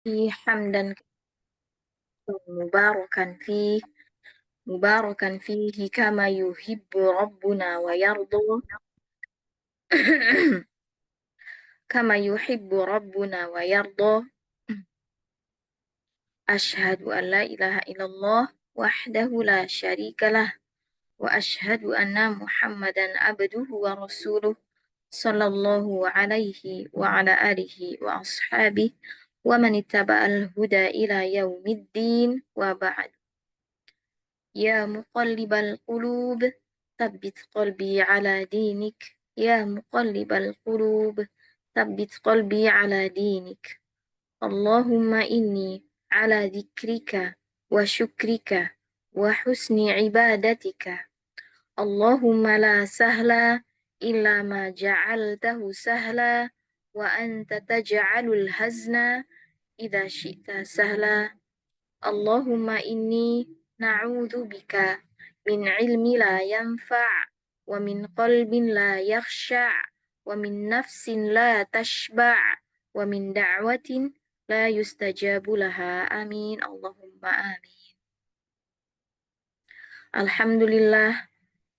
حمدا مباركا فيه مباركا فيه كما يحب ربنا ويرضى كما يحب ربنا ويرضى أشهد أن لا إله إلا الله وحده لا شريك له وأشهد أن محمدا عبده ورسوله صلى الله عليه وعلى آله وأصحابه ومن اتبع الهدى إلى يوم الدين وبعد. يا مقلب القلوب ثبت قلبي على دينك يا مقلب القلوب ثبت قلبي على دينك اللهم إني على ذكرك وشكرك وحسن عبادتك اللهم لا سهل إلا ما جعلته سهلا وأنت تجعل الحزن إذا شئت سهلا اللهم إني نعوذ بك من علم لا ينفع ومن قلب لا يخشع ومن نفس لا تشبع ومن دعوة لا يستجاب لها آمين اللهم آمين. Alhamdulillah,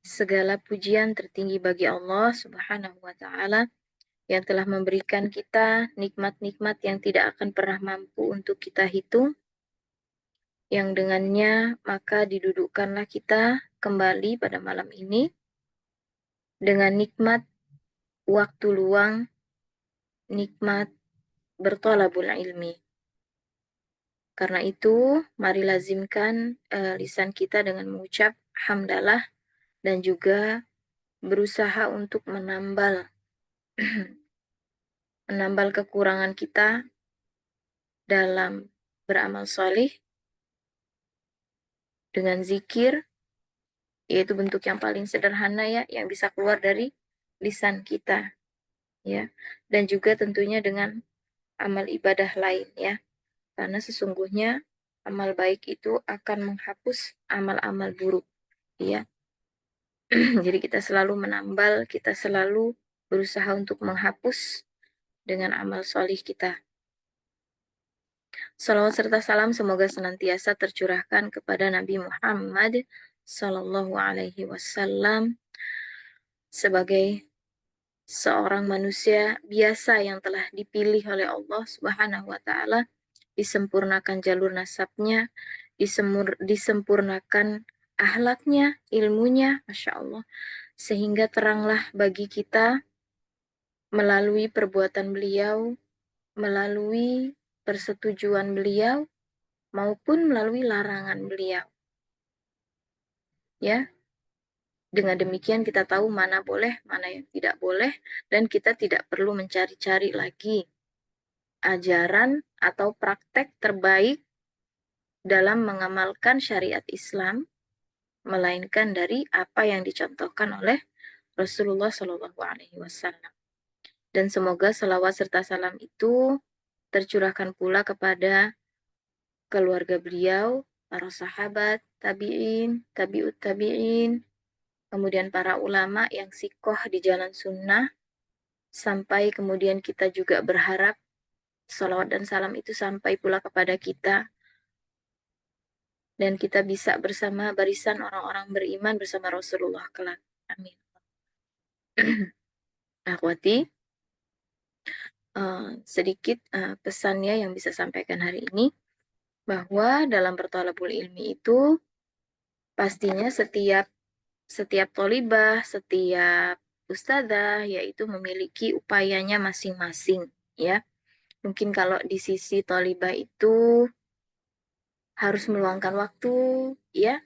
segala pujian tertinggi bagi Allah Subhanahu wa Ta'ala yang telah memberikan kita nikmat-nikmat yang tidak akan pernah mampu untuk kita hitung, yang dengannya maka didudukkanlah kita kembali pada malam ini dengan nikmat waktu luang, nikmat bertolabul ilmi. Karena itu, mari lazimkan lisan kita dengan mengucap hamdalah dan juga berusaha untuk menambal kekurangan kita dalam beramal salih dengan zikir, yaitu bentuk yang paling sederhana ya, yang bisa keluar dari lisan kita, ya. Dan juga tentunya dengan amal ibadah lain, ya. Karena sesungguhnya amal baik itu akan menghapus amal-amal buruk, ya. Jadi kita selalu menambal, kita selalu berusaha untuk menghapus dengan amal solih kita. Salawat serta salam semoga senantiasa tercurahkan kepada Nabi Muhammad Sallallahu Alaihi Wasallam sebagai seorang manusia biasa yang telah dipilih oleh Allah Subhanahu Wa Taala, disempurnakan jalur nasabnya, disempurnakan ahlaknya, ilmunya, Masya Allah, sehingga teranglah bagi kita melalui perbuatan beliau, melalui persetujuan beliau, maupun melalui larangan beliau. Ya, dengan demikian kita tahu mana boleh, mana yang tidak boleh, dan kita tidak perlu mencari-cari lagi ajaran atau praktek terbaik dalam mengamalkan syariat Islam, melainkan dari apa yang dicontohkan oleh Rasulullah Shallallahu Alaihi Wasallam. Dan semoga salawat serta salam itu tercurahkan pula kepada keluarga beliau, para sahabat, tabi'in, tabi'ut tabi'in, kemudian para ulama yang sikoh di jalan sunnah, sampai kemudian kita juga berharap salawat dan salam itu sampai pula kepada kita, dan kita bisa bersama barisan orang-orang beriman bersama Rasulullah kelak. Amin. Akhwati, sedikit pesannya yang bisa sampaikan hari ini, bahwa dalam berthalabul ilmi itu pastinya setiap tolibah, setiap ustadzah, yaitu memiliki upayanya masing-masing, ya. Mungkin kalau di sisi tolibah itu harus meluangkan waktu, ya.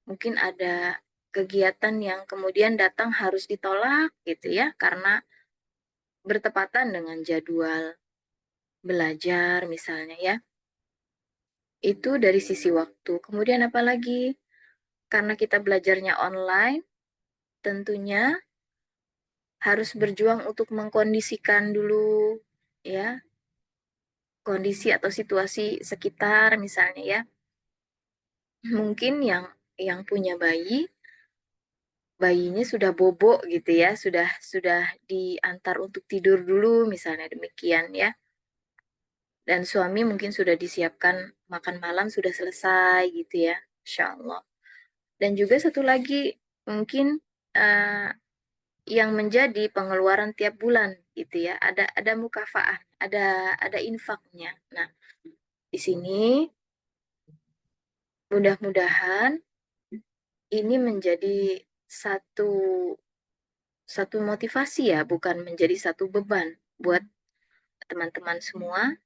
Mungkin ada kegiatan yang kemudian datang harus ditolak, gitu ya, karena bertepatan dengan jadwal belajar misalnya, ya. Itu dari sisi waktu. Kemudian apalagi? Karena kita belajarnya online, tentunya harus berjuang untuk mengkondisikan dulu, ya, kondisi atau situasi sekitar misalnya, ya. Mungkin yang punya bayinya sudah bobok gitu ya, sudah diantar untuk tidur dulu misalnya, demikian ya. dan suami mungkin sudah disiapkan makan malam sudah selesai gitu ya, Insya Allah. Dan juga satu lagi mungkin uh, yang menjadi pengeluaran tiap bulan gitu ya, ada mukafaah, ada infaknya. Nah, di sini mudah-mudahan ini menjadi satu satu motivasi ya, bukan menjadi satu beban buat teman-teman semua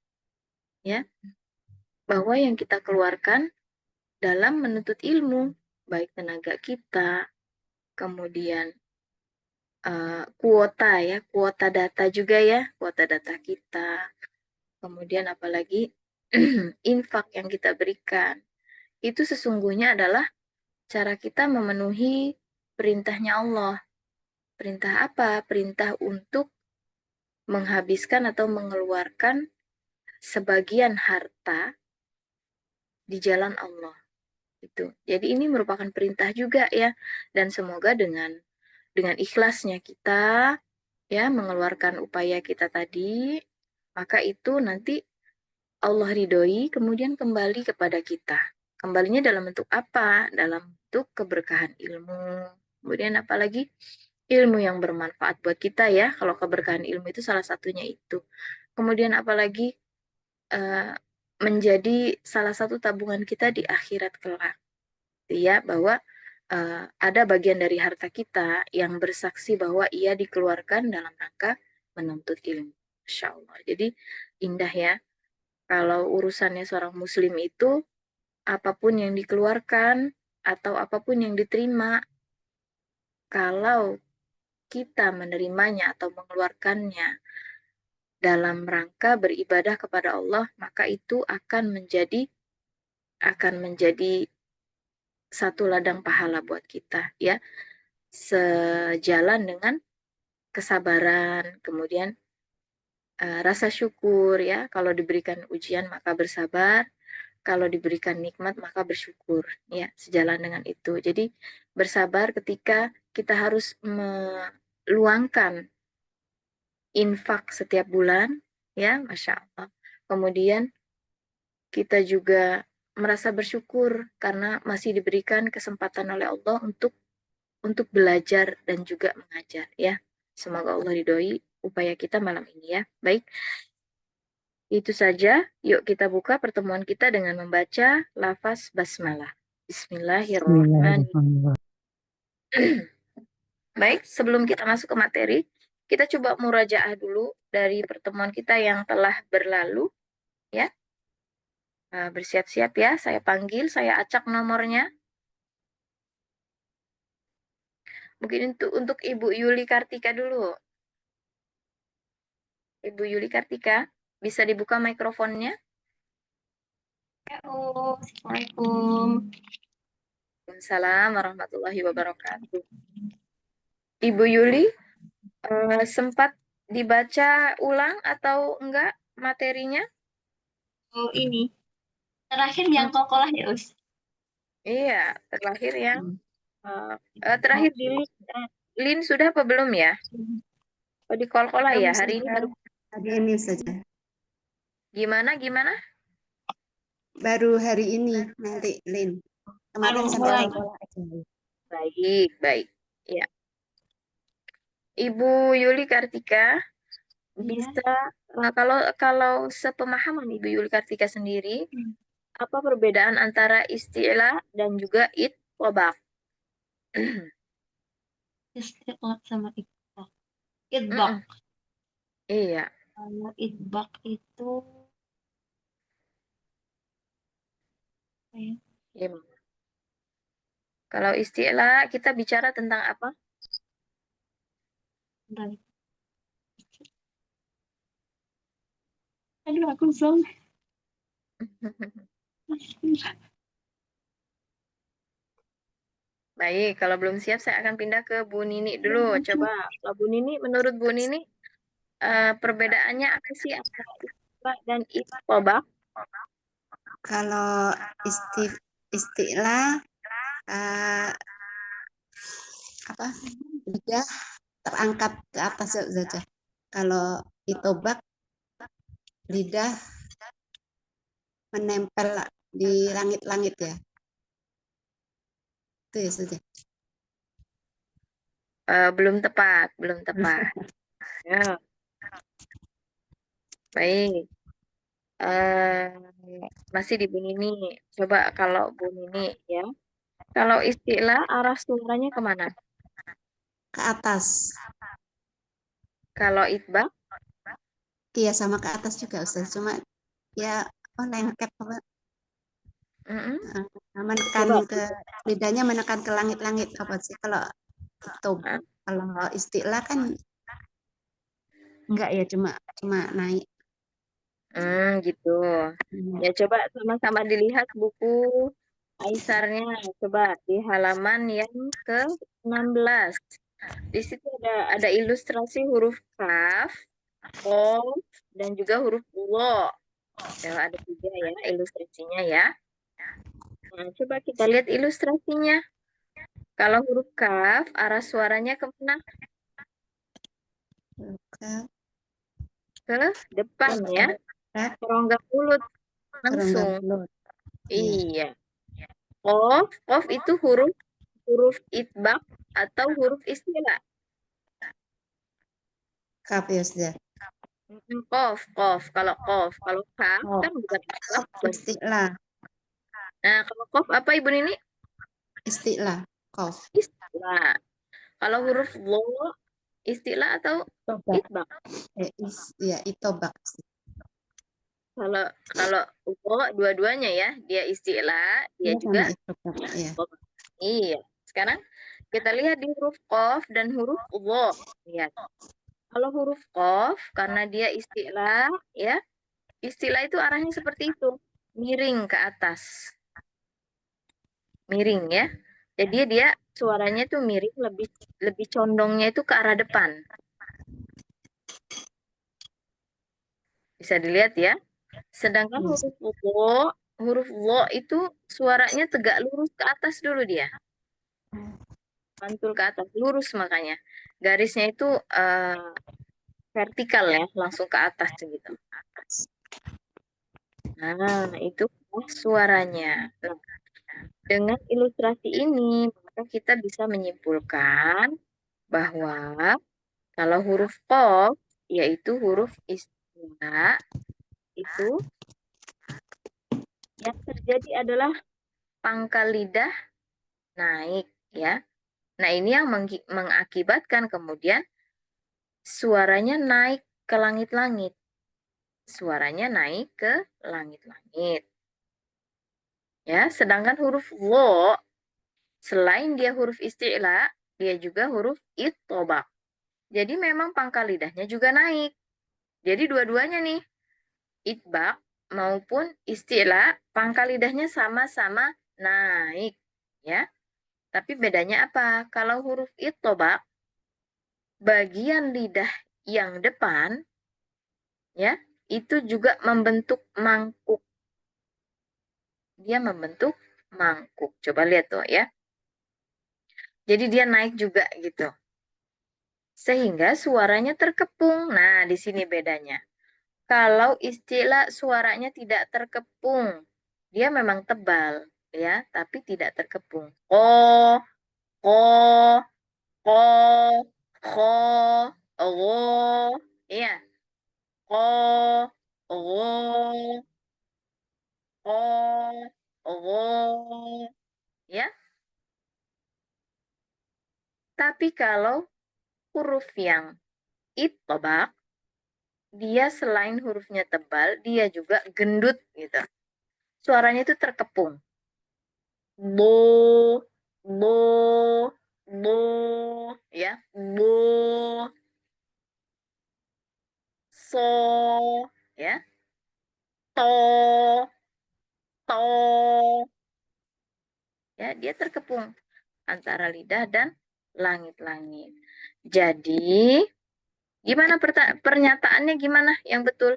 ya, bahwa yang kita keluarkan dalam menuntut ilmu, baik tenaga kita, kemudian kuota ya, kuota data juga ya, kuota data kita, kemudian apalagi infak yang kita berikan, itu sesungguhnya adalah cara kita memenuhi perintahnya Allah. Perintah apa? Perintah untuk menghabiskan atau mengeluarkan sebagian harta di jalan Allah. Itu. Jadi ini merupakan perintah juga ya. Dan semoga dengan ikhlasnya kita ya mengeluarkan upaya kita tadi, maka itu nanti Allah ridhoi kemudian kembali kepada kita. Kembalinya dalam bentuk apa? Dalam bentuk keberkahan ilmu. Kemudian apalagi ilmu yang bermanfaat buat kita ya. Kalau keberkahan ilmu itu salah satunya itu. Kemudian apalagi eh, menjadi salah satu tabungan kita di akhirat kelak. Ya, bahwa ada bagian dari harta kita yang bersaksi bahwa ia dikeluarkan dalam rangka menuntut ilmu. Masya Allah. Jadi indah ya. Kalau urusannya seorang muslim itu, apapun yang dikeluarkan atau apapun yang diterima, kalau kita menerimanya atau mengeluarkannya dalam rangka beribadah kepada Allah, maka itu akan menjadi satu ladang pahala buat kita ya, sejalan dengan kesabaran, kemudian rasa syukur ya, kalau diberikan ujian maka bersabar, kalau diberikan nikmat maka bersyukur ya, sejalan dengan itu. Jadi bersabar ketika kita harus meluangkan infak setiap bulan ya, Masya Allah. Kemudian kita juga merasa bersyukur karena masih diberikan kesempatan oleh Allah untuk belajar dan juga mengajar ya. Semoga Allah ridhoi upaya kita malam ini ya. Baik, itu saja. Yuk kita buka pertemuan kita dengan membaca lafaz basmalah. Bismillahirrahmanirrahim. Bismillahirrahmanirrahim. Baik, sebelum kita masuk ke materi, kita coba murajaah dulu dari pertemuan kita yang telah berlalu ya. Bersiap-siap ya, saya panggil, saya acak nomornya. Mungkin untuk Ibu Yuli Kartika dulu. Ibu Yuli Kartika, bisa dibuka mikrofonnya? Assalamualaikum. Waalaikumsalam warahmatullahi wabarakatuh. Ibu Yuli, sempat dibaca ulang atau enggak materinya? Oh, ini terakhir yang Hmm, kokolah ya, Us. iya, terakhir yang Hmm. terakhir di Lin sudah apa belum ya? Oh, di Kolkolah Belum ya, hari ini saja. baru Hari ini saja. gimana? Baru hari ini nanti Lin. Baru Kemarin sampai mulai. sekolah aja. Baik, baik. Ya, Ibu Yuli Kartika Ya. bisa kalau kalau sepemahaman Ibu Yuli Kartika sendiri, Hmm. apa perbedaan antara istilah dan juga itbaq? Istiqlal sama itbak. Itbak. Mm-mm. Iya, Kalau itbak itu eh, iya. Kalau istilah kita bicara tentang apa? bentar. Aduh, aku belum. Baik, kalau belum siap saya akan pindah ke Bu Nini dulu. Coba, kalau Bu Nini, menurut Bu Nini, perbedaannya apa sih antara istilah dan itbaq? Kalau istilah eh, apa lidah terangkat ke atas saja. Kalau itobak lidah menempel di langit-langit ya. Itu ya sudah. Belum tepat, belum tepat. Ya, baik. Masih di Bu Nini. Coba kalau Bu Nini ya. Kalau istilah arah suaranya kemana? Ke atas. Kalau itbaq, Iya sama ke atas juga Ustaz. Cuma ya lengket apa mm-mm. menekan Coba. ke lidahnya menekan ke langit-langit apa sih kalau itu Hah? kalau istilah kan enggak ya cuma naik. Gitu. Ya coba sama-sama dilihat buku Aisarnya. Coba di halaman yang ke-16. Di situ ada ilustrasi huruf kaf, qaf, dan juga huruf wo. Ya, ada 3 ya ilustrasinya ya. Nah, coba kita lihat ilustrasinya. Kalau huruf kaf, arah suaranya kemana? Ke Ke depan ya. Kaf, Rongga mulut rongga langsung. mulut. Iya. Iya. Qaf itu huruf itbaq atau huruf istilah. Kaf ya Ustaz. Qaf. Kalau qaf, kalau kaf Oh, kan bukan itbaq dong. istilah, Nah, kalau qaf apa Ibu Nini? istilah, Qaf. Istilah. Kalau huruf lo, istilah atau Itobak. itbaq? Ya itobak. Kalau kalau lo dua-duanya ya, dia istilah, dia Iya juga sama itobak. Iya. qaf. Iya. Sekarang kita lihat di huruf qaf dan huruf lo. Lihat. Kalau huruf qaf karena dia istilah ya, istilah itu arahnya seperti itu, miring ke atas. Miring ya. Jadi dia suaranya tuh miring, lebih lebih condongnya itu ke arah depan. Bisa dilihat ya. Sedangkan Iya. huruf wo itu suaranya tegak lurus ke atas dulu dia. Mantul ke atas, lurus makanya. Garisnya itu vertikal ya, langsung ke atas gitu. Nah, itu suaranya. Nah, dengan ilustrasi ini, maka kita bisa menyimpulkan bahwa kalau huruf qaf, yaitu huruf istilah, itu yang terjadi adalah pangkal lidah naik, ya. Nah, ini yang mengakibatkan kemudian suaranya naik ke langit-langit. Suaranya naik ke langit-langit. Ya, sedangkan huruf wo, selain dia huruf isti'la, dia juga huruf itobak. Jadi memang pangkal lidahnya juga naik. Jadi dua-duanya nih, itbak maupun isti'la, pangkal lidahnya sama-sama naik. Ya, tapi bedanya apa? Kalau huruf itobak, bagian lidah yang depan, ya, itu juga membentuk mangkuk. Dia membentuk mangkuk. Coba lihat tuh ya. Jadi dia naik juga gitu. Sehingga suaranya terkepung. Nah, di sini bedanya. Kalau istilah suaranya tidak terkepung, dia memang tebal, ya, tapi tidak terkepung. Oh, oh, oh, oh, oh, iya, oh, oh, oh, oh, ya. Tapi kalau huruf yang itobak, dia selain hurufnya tebal, dia juga gendut gitu. Suaranya itu terkepung. Bo, bo, bo, ya, bo, so, ya, to, to, ya, dia terkepung antara lidah dan langit-langit. Jadi, gimana pernyataannya gimana yang betul?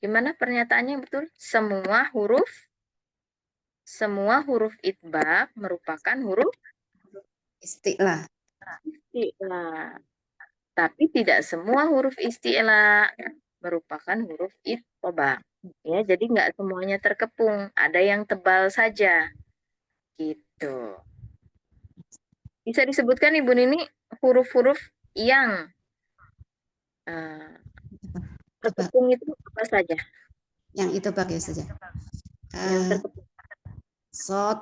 Gimana pernyataannya yang betul? Semua huruf itbaq merupakan huruf Istilah. isti'la. Tapi tidak semua huruf isti'la merupakan huruf itbaq. Ya, jadi nggak semuanya terkepung, ada yang tebal saja. Gitu. Bisa disebutkan Ibu Nini huruf-huruf yang Coba terkepung itu apa saja? yang itu pakai saja. Yang Eh, terkepung. Sod,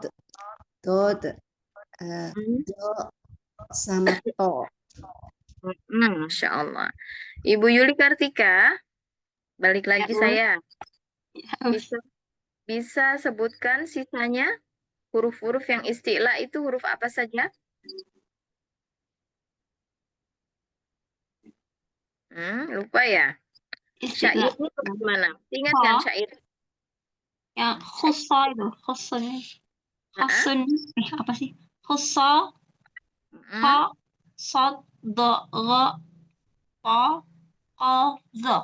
dod, do, sama to. Masya Allah. Ibu Yuli Kartika, balik Ya, lagi Us. saya. Ya, Us. Bisa bisa sebutkan sisanya huruf-huruf yang isti'la itu huruf apa saja? Lupa ya. Istilah Syairnya bagaimana? Ingat kan kha, syair? yang Syair. khusa itu, khusun, Heeh. khusun, apa sih? Khusa, kha, Mm. sod, do, gha, ta, qa, za.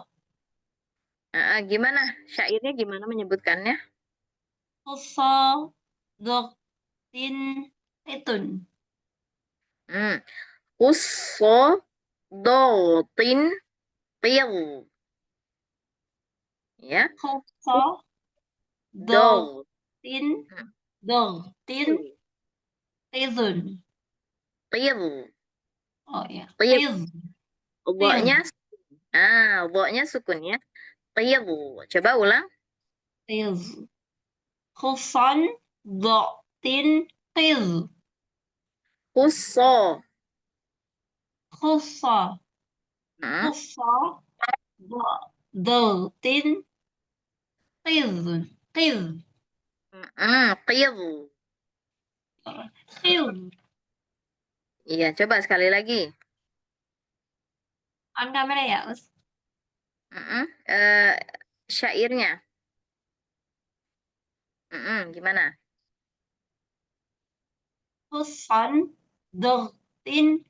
Gimana? Syairnya gimana menyebutkannya? Khusa, do, tin, itun. Hmm. Usso dotin pil. Ya. Khusa, do, Do. tin, do, tin, tizun. Pil. Oh ya, Pil. tiz, tiz, Wo-nya wo-nya sukun ya. Pil. Coba ulang. tiz. Khusan, do, tin, tiz. Usso. Khusa, Hmm. khusa, do, do, tin, tizun. Tiz. Pil. Tiz. Iya, coba sekali lagi. On kamera ya, Us? Eh, syairnya. Gimana? Khusan, do, tin,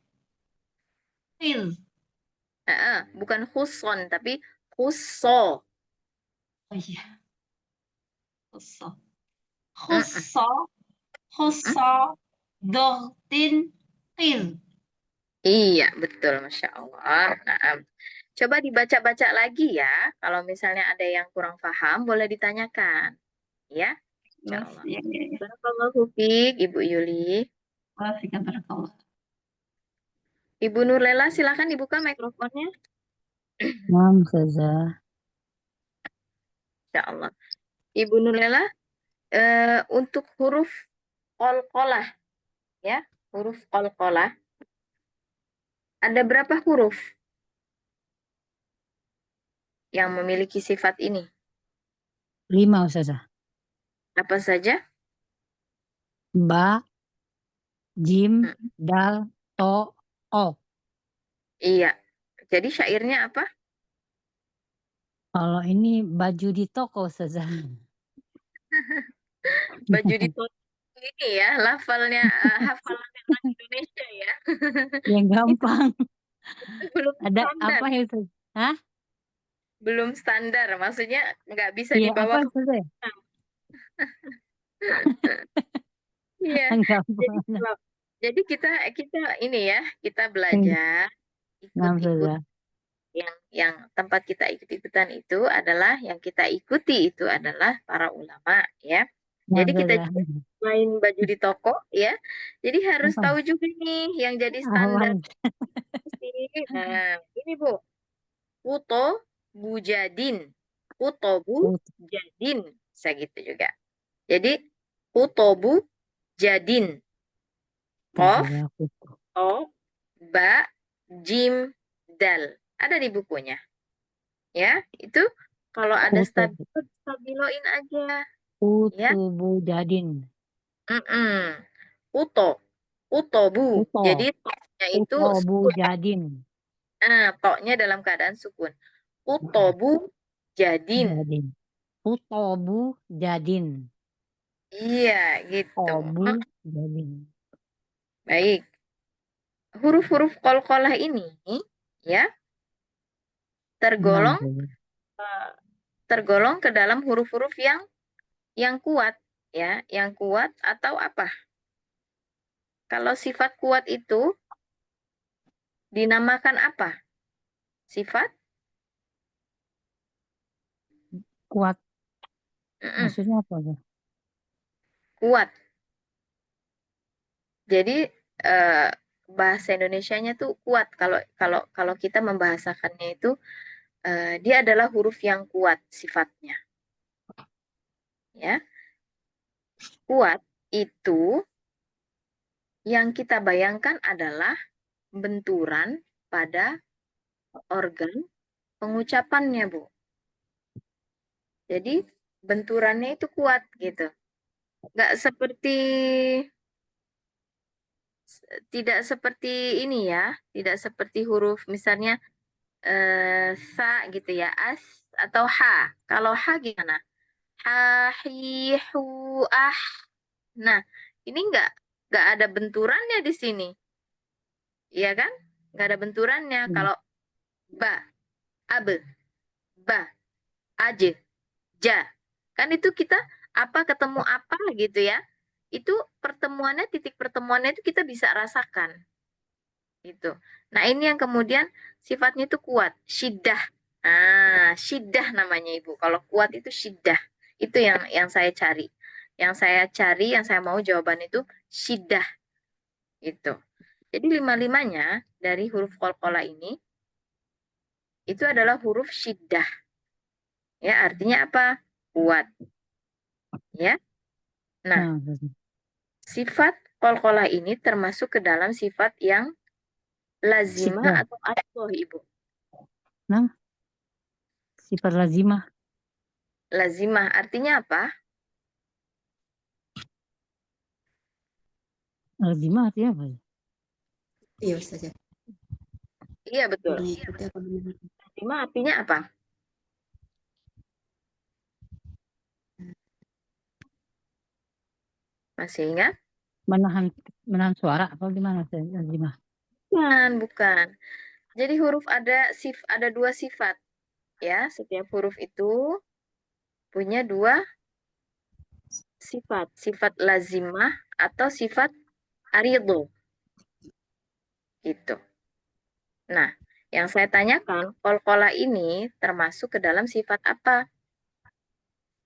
tiz. Bukan khuson, tapi khusso. Oh iya, khusa. Mm-mm. Khusa, Mm-mm. khusa, do, tin, tiz. Iya, betul, Masya Allah. Nah, coba dibaca-baca lagi ya. Kalau misalnya ada yang kurang paham, boleh ditanyakan. Ya, Insya Terus, Allah. ya, ya, ya. Barakallahu fiik, Ibu Yuli. Waalaikumsalam. Ibu Nurlela, silakan dibuka mikrofonnya. Naam, Ustazah. Insya Allah. Ibu Nurlela, untuk huruf qalqalah, ya, huruf qalqalah, ada berapa huruf yang memiliki sifat ini? 5, Ustazah. Apa saja? Ba, jim, Hmm, dal, to, o. Iya. Jadi syairnya apa? Kalau ini baju di toko, Ustazah. Baju di toko ini ya, hafalannya orang Indonesia ya. Yang Itu gampang. belum Ada standar, apa ya, Ustazah? Hah? belum standar. Maksudnya nggak bisa Iya, dibawa apa, ke Ustazah? Iya. Yang Jadi gampang. kalau jadi kita kita ini ya, kita Yang belajar Naam, ikut-ikut Ustazah. yang tempat kita ikut-ikutan itu adalah yang kita ikuti itu adalah para ulama ya. Naam, Jadi kita Ustazah. juga main baju di toko ya. Jadi harus Apa? tahu juga nih yang jadi standar Apa? sih. Nah, ini Bu, Kuto Bujadin. Kuto Bujadin. Bisa gitu juga. Jadi Kuto Bujadin. Kof, Ustazah, O, Ba, Jim, Dal. Ada di bukunya. Ya, itu kalau ada kutu, stabilo, stabiloin aja. Ya, kutubu jadin. mm Kuto, Kutobu. Kuto, Jadi toknya itu kutobu sukun. jadin. Toknya dalam keadaan sukun. Kutobu Jadin. Jadin. Kutobu jadin. Iya, gitu. Tobu Oh, jadin. baik. Huruf-huruf qalqalah ini ya Naam, tergolong Ustazah. tergolong ke dalam huruf-huruf yang kuat ya, yang kuat atau apa? Kalau sifat kuat itu dinamakan apa? Sifat Kuat. Mm-mm, Maksudnya apa tuh? kuat. Jadi bahasa Indonesianya tuh kuat. Kalau kalau kalau kita membahasakannya itu dia adalah huruf yang kuat sifatnya. Ya, kuat itu yang kita bayangkan adalah benturan pada organ pengucapannya, Bu. Jadi benturannya itu kuat gitu. Nggak seperti tidak seperti ini ya, tidak seperti huruf misalnya sa gitu ya, as atau ha. Kalau ha gimana? Ha, hi, hu, ah. Nah, ini nggak ada benturannya di sini, iya kan? Nggak ada benturannya. Hmm. Kalau ba, abe, ba, aje, ja, kan itu kita apa ketemu apa gitu ya? Itu pertemuannya, titik pertemuannya itu kita bisa rasakan gitu. Nah, ini yang kemudian sifatnya itu kuat, syiddah. Ah, syiddah namanya Ibu. Kalau kuat itu syiddah. Itu yang saya cari. Yang saya cari, yang saya mau jawaban itu syiddah gitu. Jadi lima-limanya dari huruf qalqalah ini itu adalah huruf syiddah. Ya, artinya apa? Kuat. Ya. Nah, Nah, gitu. sifat qalqalah ini termasuk ke dalam sifat yang lazimah Syiddah. atau asloh, Ibu. Nah, sifat lazimah. Lazimah artinya apa? Lazimah artinya apa? Iya Ustaz ya. Iya, betul. Mengikuti apa benar? Lazimah artinya apa? Masih ingat? Menahan menahan suara apa gimana Ustaz? Lazimah? Bukan, bukan. Jadi huruf ada dua sifat ya. Setiap huruf itu punya dua sifat, sifat lazimah atau sifat aridho gitu. Nah, yang saya tanyakan, qalqalah ini termasuk ke dalam sifat apa?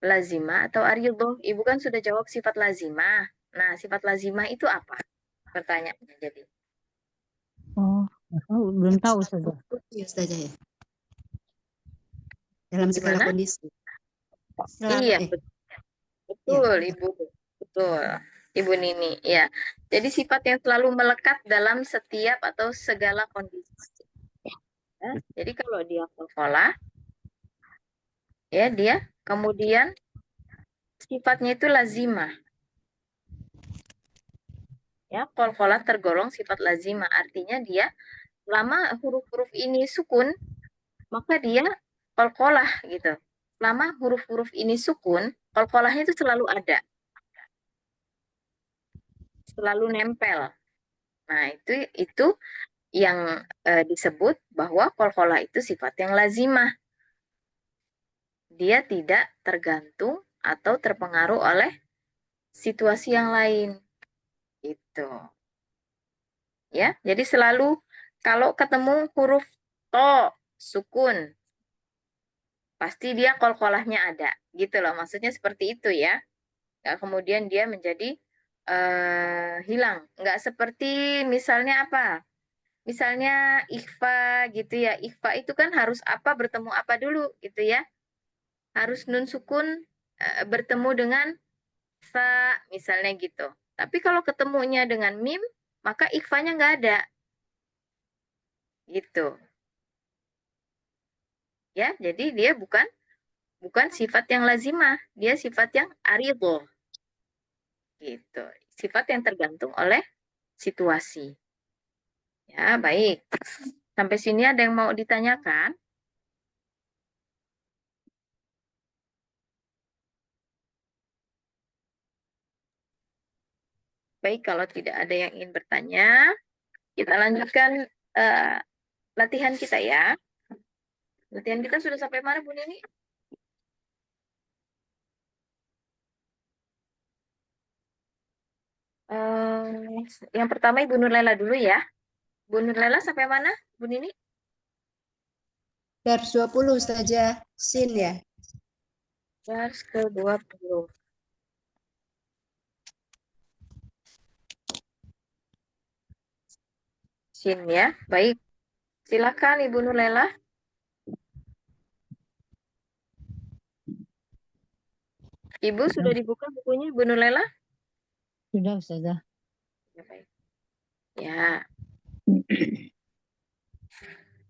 Lazimah atau aridho? Ibu kan sudah jawab sifat lazimah. Nah, sifat lazimah itu apa? Pertanyaannya jadi. Oh, nggak tahu, belum tahu Ustaz. Iya Ustaz ya. Dalam segala Gimana? kondisi. Selalu Iya, ya. betul, Ibu. Betul. Ibu Nini, ya. Jadi sifat yang selalu melekat dalam setiap atau segala kondisi. Ya. Jadi kalau dia qalqalah, ya dia kemudian sifatnya itu lazimah. Ya, qalqalah tergolong sifat lazimah. Artinya dia selama huruf-huruf ini sukun, maka dia qalqalah gitu. Selama huruf-huruf ini sukun, qalqalahnya itu selalu ada, selalu nempel. Nah, itu yang disebut bahwa qalqalah itu sifat yang lazimah. Dia tidak tergantung atau terpengaruh oleh situasi yang lain. Itu. Ya, jadi selalu kalau ketemu huruf to sukun, pasti dia qalqalahnya ada. Gitu loh, maksudnya seperti itu ya. Nggak kemudian dia menjadi hilang. Nggak seperti misalnya apa? Misalnya ikhfa gitu ya. Ikhfa itu kan harus apa bertemu apa dulu gitu ya. Harus nun sukun bertemu dengan sa misalnya gitu. Tapi kalau ketemunya dengan mim, maka ikhfanya nggak ada. Gitu. Ya, jadi dia bukan bukan sifat yang lazimah, dia sifat yang aridho. Gitu. Sifat yang tergantung oleh situasi. Ya, baik. Sampai sini ada yang mau ditanyakan? Baik, kalau tidak ada yang ingin bertanya, kita lanjutkan eh, latihan kita ya. Latihan kita sudah sampai mana, Bu Nini? Yang pertama Ibu Nurlela dulu ya. Bu Nurlela sampai mana, Bu Nini? Dars 20 Ustazah. Sin ya. Dars ke-20. Sin ya. Baik. Silakan Ibu Nurlela. Ibu sudah dibuka bukunya Ibu Nurlela? Sudah, Ustazah. Ya, baik. Ya.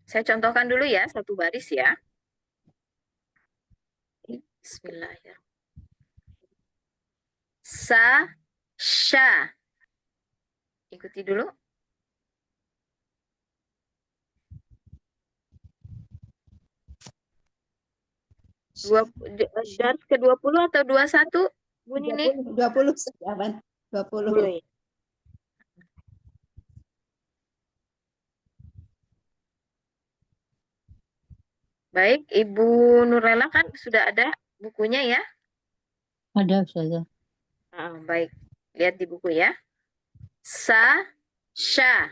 Saya contohkan dulu ya, satu baris ya. Bismillahirrahmanirrahim. Sa, sya. Ikuti dulu. Dars ke-20 atau 21, Bu Nini? 20 Ustazah. 20. 20 ya. Baik, Ibu Nurlela kan sudah ada bukunya ya? Ada, Ustazah. Baik, lihat di buku ya. Sa, sya.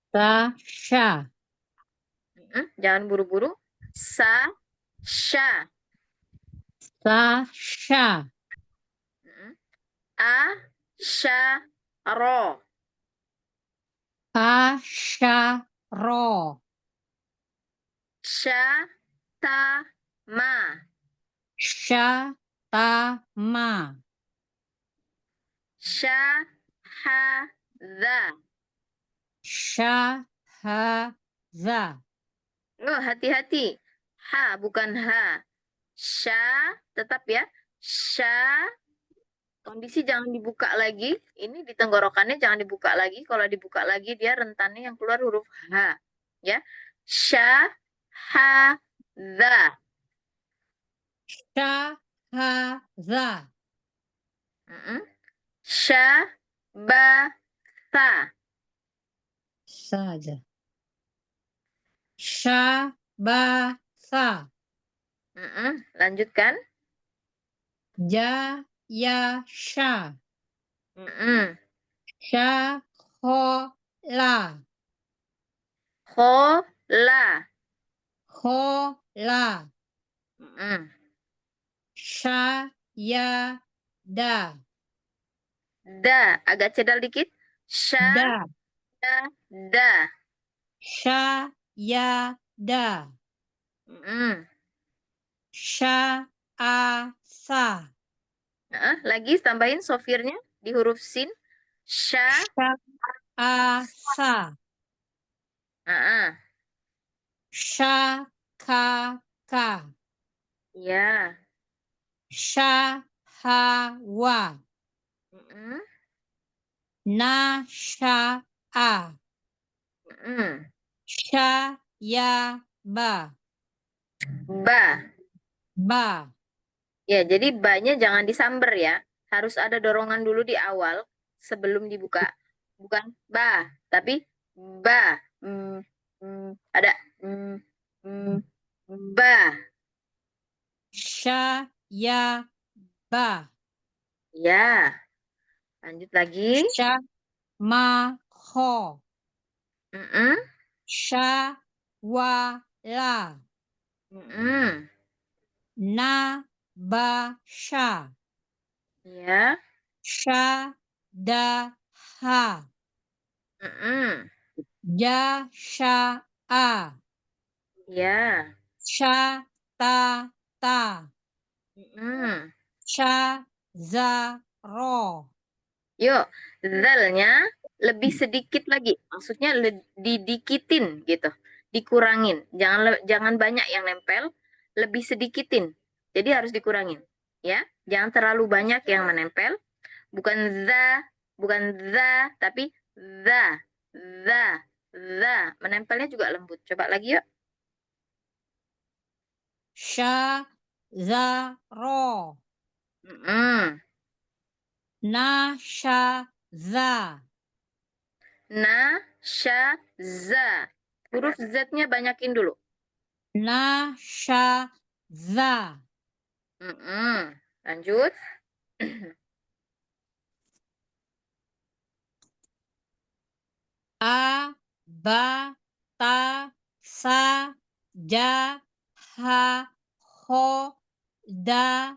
Tasya. Jangan buru-buru. Sa, sya. Tasya. A, sya, ro. Asyaro. Sya, ta, ma. Syatama. Sya, ha, za. Syahaza. Oh, hati-hati. Ha, bukan ha. Sya, tetap ya. Sya, kondisi jangan dibuka lagi. Ini di tenggorokannya jangan dibuka lagi. Kalau dibuka lagi dia rentannya yang keluar huruf H. Ya. Sya, ha, za. Syahaza. Sya, ba, sa. Saja. Syabasa. Lanjutkan. Jayasya. Syakhola. Khola. Khola. Syayada. Da, agak cedal dikit. Sya, Da. da. Syayada. Sya'asa. Lagi tambahin sofirnya di huruf sin. Sya, Sya'asa. Syakaka. ya. Syahawa. Nasya'a. Syayaba. Ba. Ba. Ya, jadi ba-nya jangan disamber ya. Harus ada dorongan dulu di awal sebelum dibuka. Bukan ba, tapi ba. Ada ba. Syayaba. Ya. Lanjut lagi. Syamaho. Mm-mm. Syawala. Mm-mm. Nabasya. Ya. Syadaha. Mm-mm. Jasya'a. Ya. Syatata. Mm-mm. Syazaro. Yuk, zalnya lebih sedikit lagi. Maksudnya didikitin gitu. Dikurangin. Jangan banyak yang nempel, lebih sedikitin. Jadi harus dikurangin. Ya, jangan terlalu banyak yang menempel. Bukan za, tapi za. Menempelnya juga lembut. Coba lagi yuk. Syazaro. Mm-mm. Nasyaza. Za. Huruf Z-nya banyakin dulu. Nasyaza. Lanjut. Sa ja ha kho, da,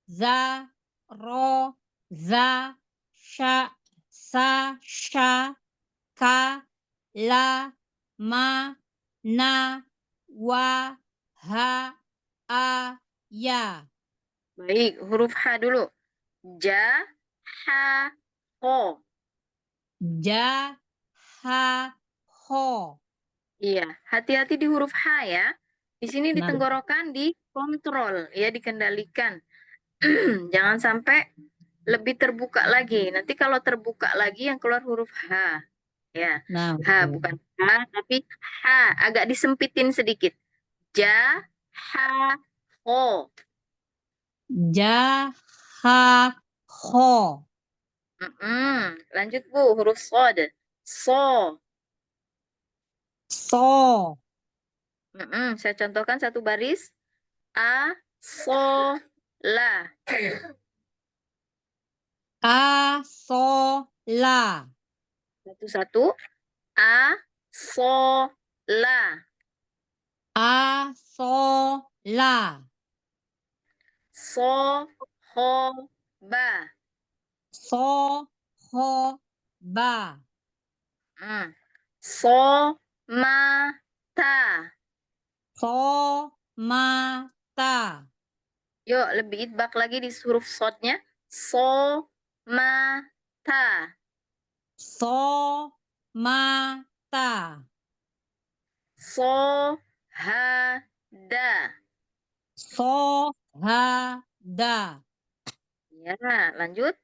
za, ro, za, sha, sa, sha, ka, la, ma, na, wa, ha, a, ya. Baik, huruf H dulu. Ja, ha, ho. Ja, ha, ho. Iya, hati-hati di huruf H ya. Di sini di Nah. tenggorokan dikontrol, ya dikendalikan. Jangan sampai lebih terbuka lagi. Nanti kalau terbuka lagi yang keluar huruf H. Ya, Nah, H bukan H, tapi H. Agak disempitin sedikit. Ja, ha, ho. ja, ha, ho. Lanjut Bu, huruf sod. So. So, Saya contohkan satu baris. A, so, la. a, so, la. Satu-satu. A, so, la. A, so, la. So, ho, ba. So, ho, ba. So, ma, ta. So, ma, ta. Yuk, lebih idbak lagi di huruf sodnya. So, ma, ta. So, ma, ta. So, ha, da. So, ha, da. Ya, lanjut.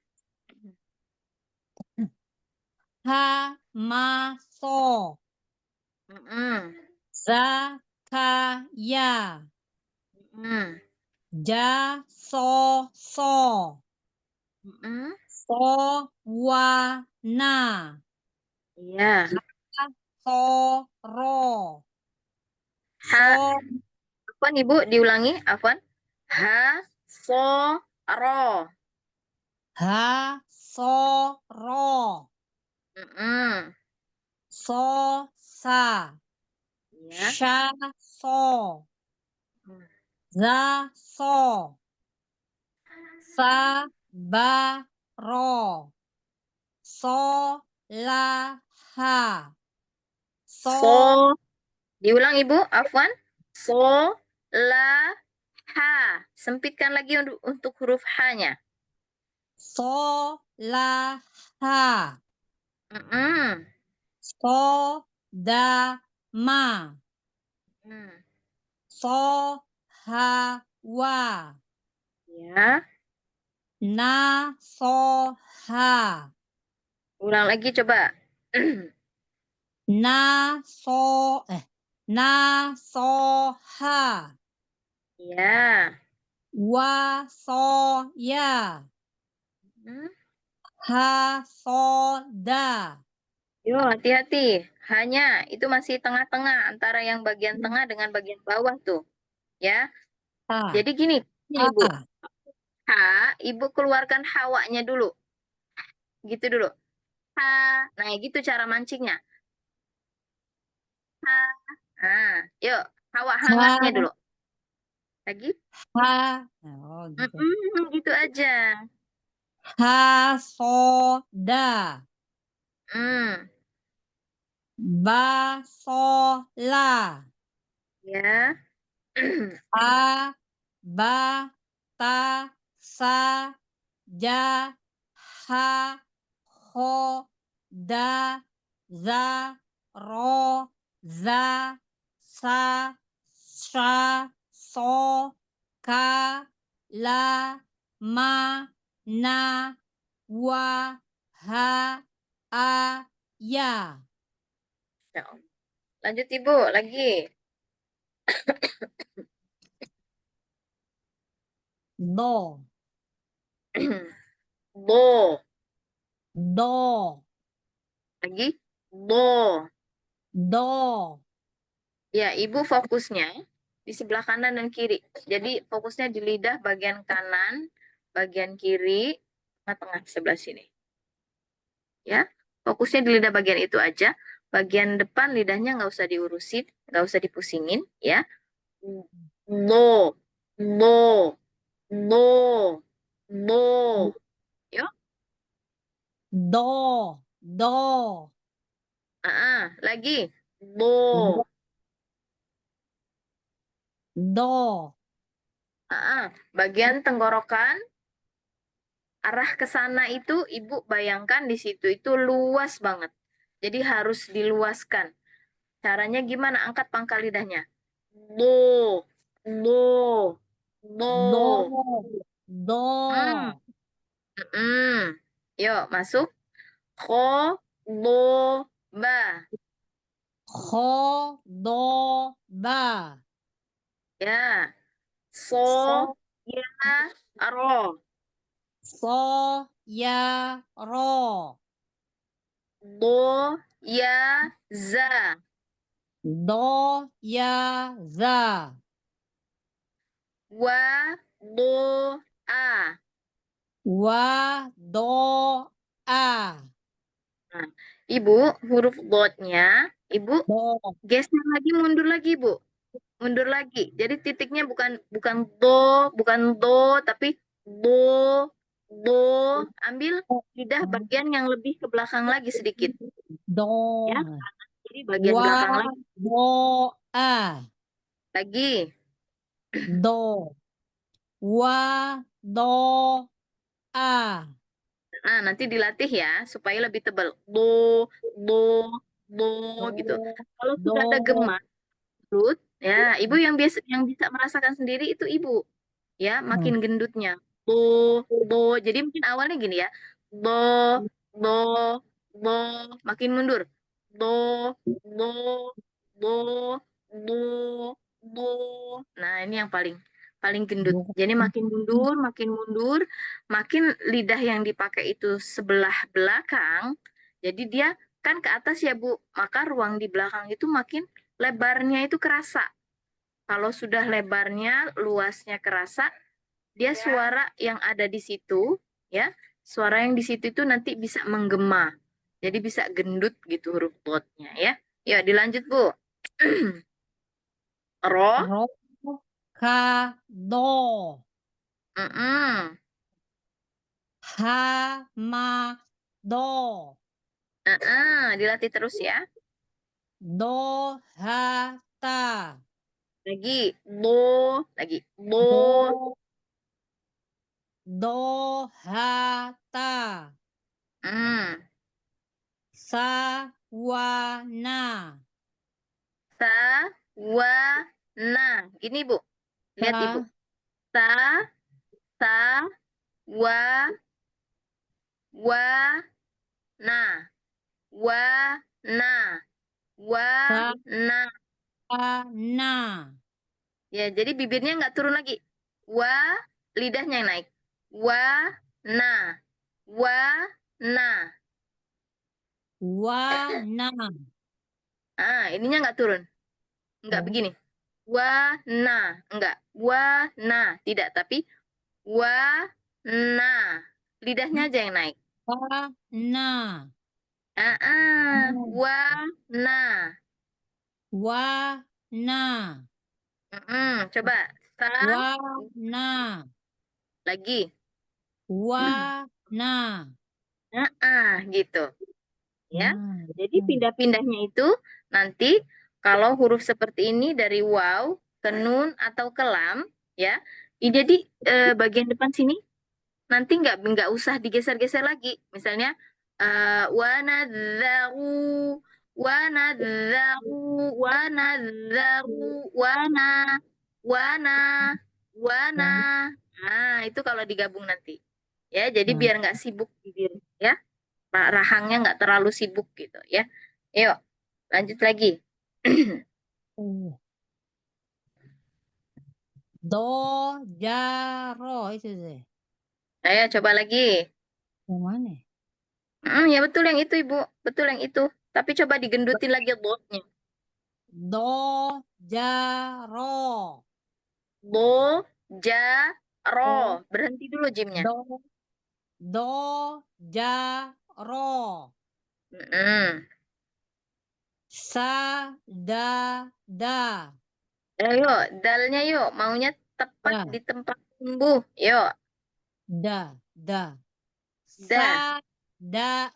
Ha, ma, so. Mm-mm. Za, ka, ya. Mm-mm. Ja, so, so. Mm-mm. So, wa, na. Iya. So, ro. Ha, So, Afwan Ibu, diulangi, Afwan. Ha, so, ro. ha, so, ro. Mm-mm. So, sa. Ya. Sha, so. Za, so. Sa, ba, ro. So, la, ha. So, diulang Ibu, Afwan. So, la, ha. Sempitkan lagi untuk huruf H-nya. So, la, ha. Mm-mm. So, da, ma. Mm. So, ha, wa. Ya. Na, so, ha. Ulang lagi coba. Na, so, na, so, ha. Ya. Wa, so, ya. Hmm. Ha, so, da. Yo, hati-hati. Hanya itu masih tengah-tengah antara yang bagian tengah dengan bagian bawah tuh. Ya. Ha. Jadi gini, Ibu. Ha. H, Ibu keluarkan hawanya dulu. Gitu dulu. H. Nah, gitu cara mancingnya. H. Nah, yuk, hawa hangatnya Ha, dulu. Lagi. ha. Oh, gitu. Gitu aja. Ha, so, da. Hmm. Ba, so, la. Ya. A, ba, ta, sa, ja, ha, ho, da, za, ro, za, sa, sha, so, ka, la, ma, na, wa, ha, a, ya. Ya. Lanjut Ibu, lagi. Do, Do. do, Lagi. Do. do. Ya, Ibu fokusnya di sebelah kanan dan kiri. Jadi fokusnya di lidah bagian kanan, bagian kiri, tengah-tengah sebelah sini. Ya, fokusnya di lidah bagian itu aja. Bagian depan lidahnya nggak usah diurusin, nggak usah dipusingin, ya. Do. Do, do, do. Yuk. Do. Lagi. Do. Do. Bagian tenggorokan arah ke sana itu ibu bayangkan di situ itu luas banget. Jadi harus diluaskan. Caranya gimana? Angkat pangkal lidahnya. Do, do, Do. do. Do. Hmm. Yuk, masuk. Ko, do, ba. Kho. Do. Ba. Ya. So, So. ya, ro. So. Ya. Ro. Do, ya, za. Do. Ya. Za. Wa, do, a. Wa. Do. A. Nah, ibu, huruf dotnya, ibu Do. geser lagi, mundur lagi, Bu. Mundur lagi. Jadi titiknya bukan bukan do, tapi do, do. Ambil lidah bagian yang lebih ke belakang lagi sedikit, ya. Do. Jadi bagian Wa. belakang lagi. Do. A. Lagi. Do. Wa. Do. A. Nah, nanti dilatih ya supaya lebih tebal. Do, do, do gitu. Do. Kalau sudah ada Do. gema gendut, ya, ibu yang biasa yang bisa merasakan sendiri itu ibu. Ya, makin gendutnya. Do. Jadi mungkin awalnya gini ya. Do, do, do, makin mundur. Do, do, do, do, do. Nah, ini yang paling paling gendut. Do. Jadi makin mundur, makin lidah yang dipakai itu sebelah belakang. Jadi dia kan ke atas ya, Bu. Maka ruang di belakang itu makin lebarnya itu kerasa. Kalau sudah lebarnya, luasnya kerasa, dia suara yang ada di situ, ya, suara yang di situ itu nanti bisa menggema. Jadi bisa gendut gitu huruf dotnya, ya. Ya, dilanjut, Bu. Ro, Ro. Ka. Do. mm-mm. Ha. Ma. Do. Dilatih terus ya. Do. Ha. Ta. Lagi, do, lagi, do, Do. Do. Ha. Ta. mm. Sa. Wa. Na. Sa, wa, na. Gini, Bu. Lihat, Ibu. Sa. Sa, wa, na, wa, na, wa, Sa. na. Na. Ya, jadi bibirnya nggak turun lagi. Wa, lidahnya yang naik. Wa, na, wa, na. Wa. Na. Ininya nggak turun. Nggak Oh. begini. Wa, na. Enggak. Wa, na. Tidak, tapi wa, na. Lidahnya aja yang naik. Wa. Na. Wa, na. Wa. Na. Coba. Sa, Wa. Na. lagi. Wa. Na. Gitu. Ya. Nah. Jadi pindah-pindahnya itu nanti kalau huruf seperti ini dari waw ke nun atau ke lam, ya. Jadi bagian depan sini nanti nggak usah digeser-geser lagi. Misalnya wanadzaru, wanadzaru, wanadzaru, wana, wana, wana. Nah, itu kalau digabung nanti. Ya, jadi Nah. biar nggak sibuk bibir, ya. Rahangnya nggak terlalu sibuk gitu, ya. Yuk, lanjut lagi. Do. Ja. Ro. Itu deh. Ayo coba lagi. Yang mana? Ya betul yang itu, Ibu. Betul yang itu. Tapi coba digendutin lagi dotnya. Do. Ja. Ro. Do, ja, ro. Do. Berhenti dulu jimnya. Do. Do. Ja. Ro. Mm-mm. Sa. Da. Da. Ayo, dalnya yuk. Maunya tepat Da. di tempat tumbuh. Yuk, Da. da. Sa. Da.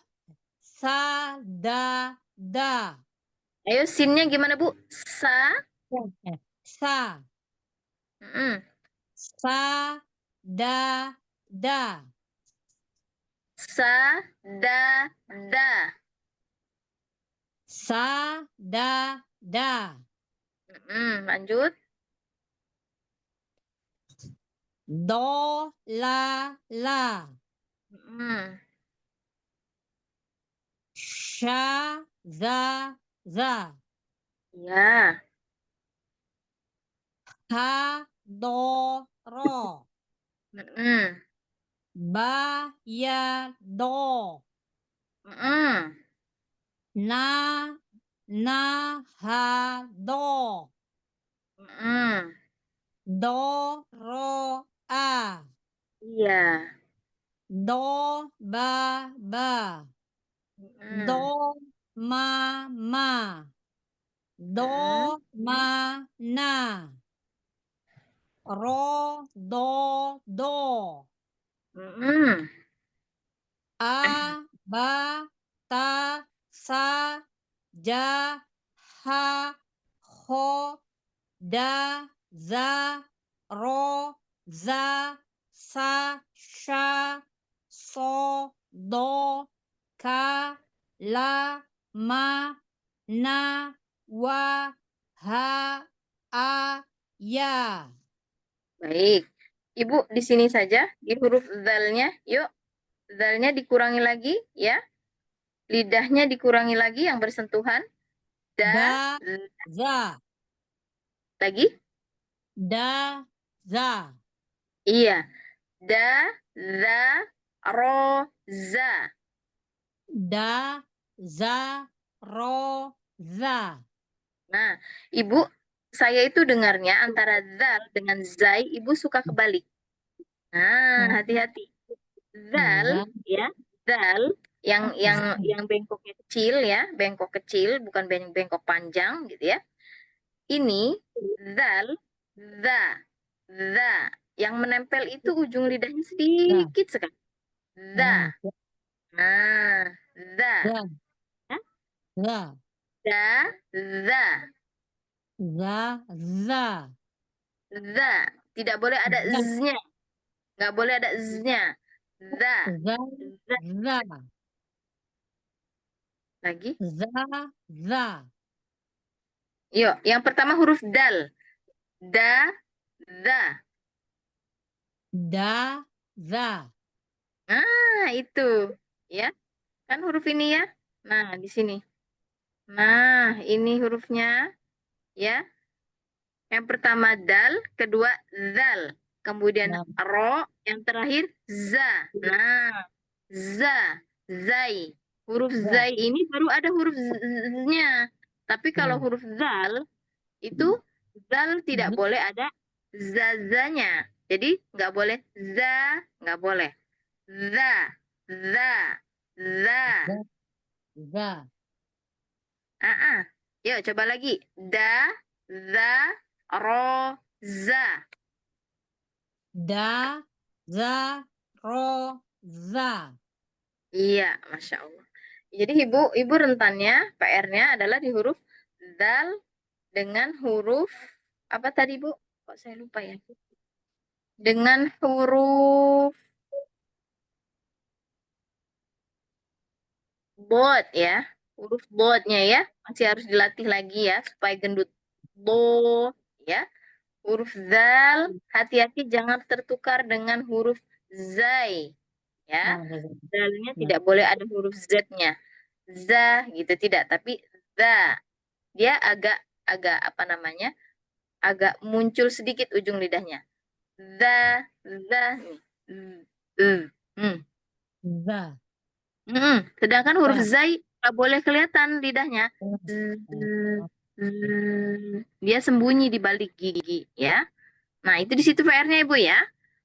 Sa. Da. Da. Ayo sinnya gimana, Bu? Sa. Sa. Mm-mm. Sa. Da. Da. Sa, da, da. Sa. Da. Da. Lanjut. Do. La. La. Mm. Sha. Za. Za. Ya. Ha. Do. Ro. Mm-mm. Ba. Ya. Do. Mm-mm. Na. Na. Ha. Do. Mm-mm. Do. Ro. A. Iya. Do. Ba. Ba. Mm-mm. Do. Ma. Ma. Do. Mm-mm. Ma. Na. Ro. Do. Do. Mm-mm. A. Ba. Ta. Sa. Ja. Ha. Ho. Da. Za. Ro. Za. Sa. Sha. So. Do. Ka. La. Ma. Na. Wa. Ha. A. Ya. Baik. Ibu di sini saja di huruf zalnya. Yuk, zalnya dikurangi lagi ya. Lidahnya dikurangi lagi yang bersentuhan. Da, Da. Za. lagi. Da. Za. Iya. Da, za, ro, za. Da. Za. Ro. Za. Nah, Ibu, saya itu dengarnya antara zal dengan zai, Ibu suka kebalik. Nah, hati-hati. Zal, ya, zal yang bengkoknya kecil ya, bengkok kecil, bukan bengkok panjang gitu ya. Ini zal, za, za. Yang menempel itu ujung lidahnya sedikit sekali. Za. Nah, za. Za. Ya, Za. za, za, Za. Za. za. Tidak boleh ada Za. z-nya. Nggak boleh ada z-nya. Za, Za. za. Za. Lagi. Za. Za. Yuk, yang pertama huruf dal. Da, za. Da. Za. Nah, itu. Ya, kan huruf ini ya. Nah, di sini. Nah, ini hurufnya. Ya. Yang pertama dal, kedua zal. Kemudian Nah, ro, yang terakhir za. Nah, za, zai. Huruf za. zai ini baru ada huruf z-nya. Tapi kalau Nah, huruf zal, itu zal tidak za. boleh ada zazanya. Jadi nggak boleh za, nggak boleh. Za, za, za. Za. Za. Yuk coba lagi. Da, za, ro, za. Da. Za. Ro. Za. Iya, Masya Allah. Jadi ibu rentannya, PR-nya adalah di huruf dal dengan huruf, apa tadi Bu? Kok saya lupa ya? Dengan huruf bot ya. Huruf botnya ya. Masih harus dilatih lagi ya, supaya gendut. Bo, ya. Huruf zal, hati-hati jangan tertukar dengan huruf zai. Ya, Nah, za. zalnya Nah, tidak boleh ada huruf z-nya. Za gitu tidak, tapi za. Dia agak agak apa namanya? Agak muncul sedikit ujung lidahnya. Za, za nih. Hmm. za. Sedangkan huruf Za. zai nggak boleh kelihatan lidahnya. Dia sembunyi di balik gigi ya. Nah, itu di situ PR-nya Ibu ya.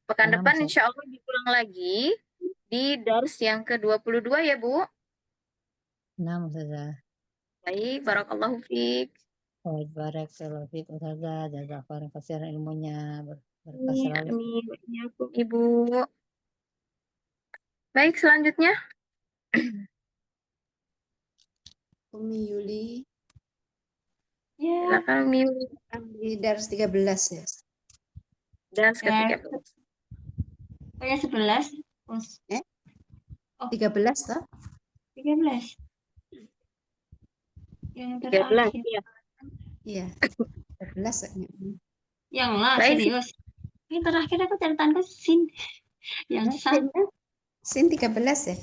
Pekan Nah, depan Ustaz. insya Allah diulang lagi di dars yang ke-22 ya Bu. Nah, Ustazah. Baik, barakallahu fiik. Baik, barakallahu fiik Ustazah. Jazakallahu khairan ilmunya. Berkah selalu. Amin. Ya, Ibu. Baik, selanjutnya. Umi Yuli Ya, Silakan Umi di Dars 13 ya. dan ya. ke-13. Pokoknya 11. Terus 13 toh? 13. Yang 13, terakhir. ya. Iya. 13 kayaknya. Yang lah, Baik, serius. Yang terakhir aku catatanku sin. Yang sa Sin 13 ya?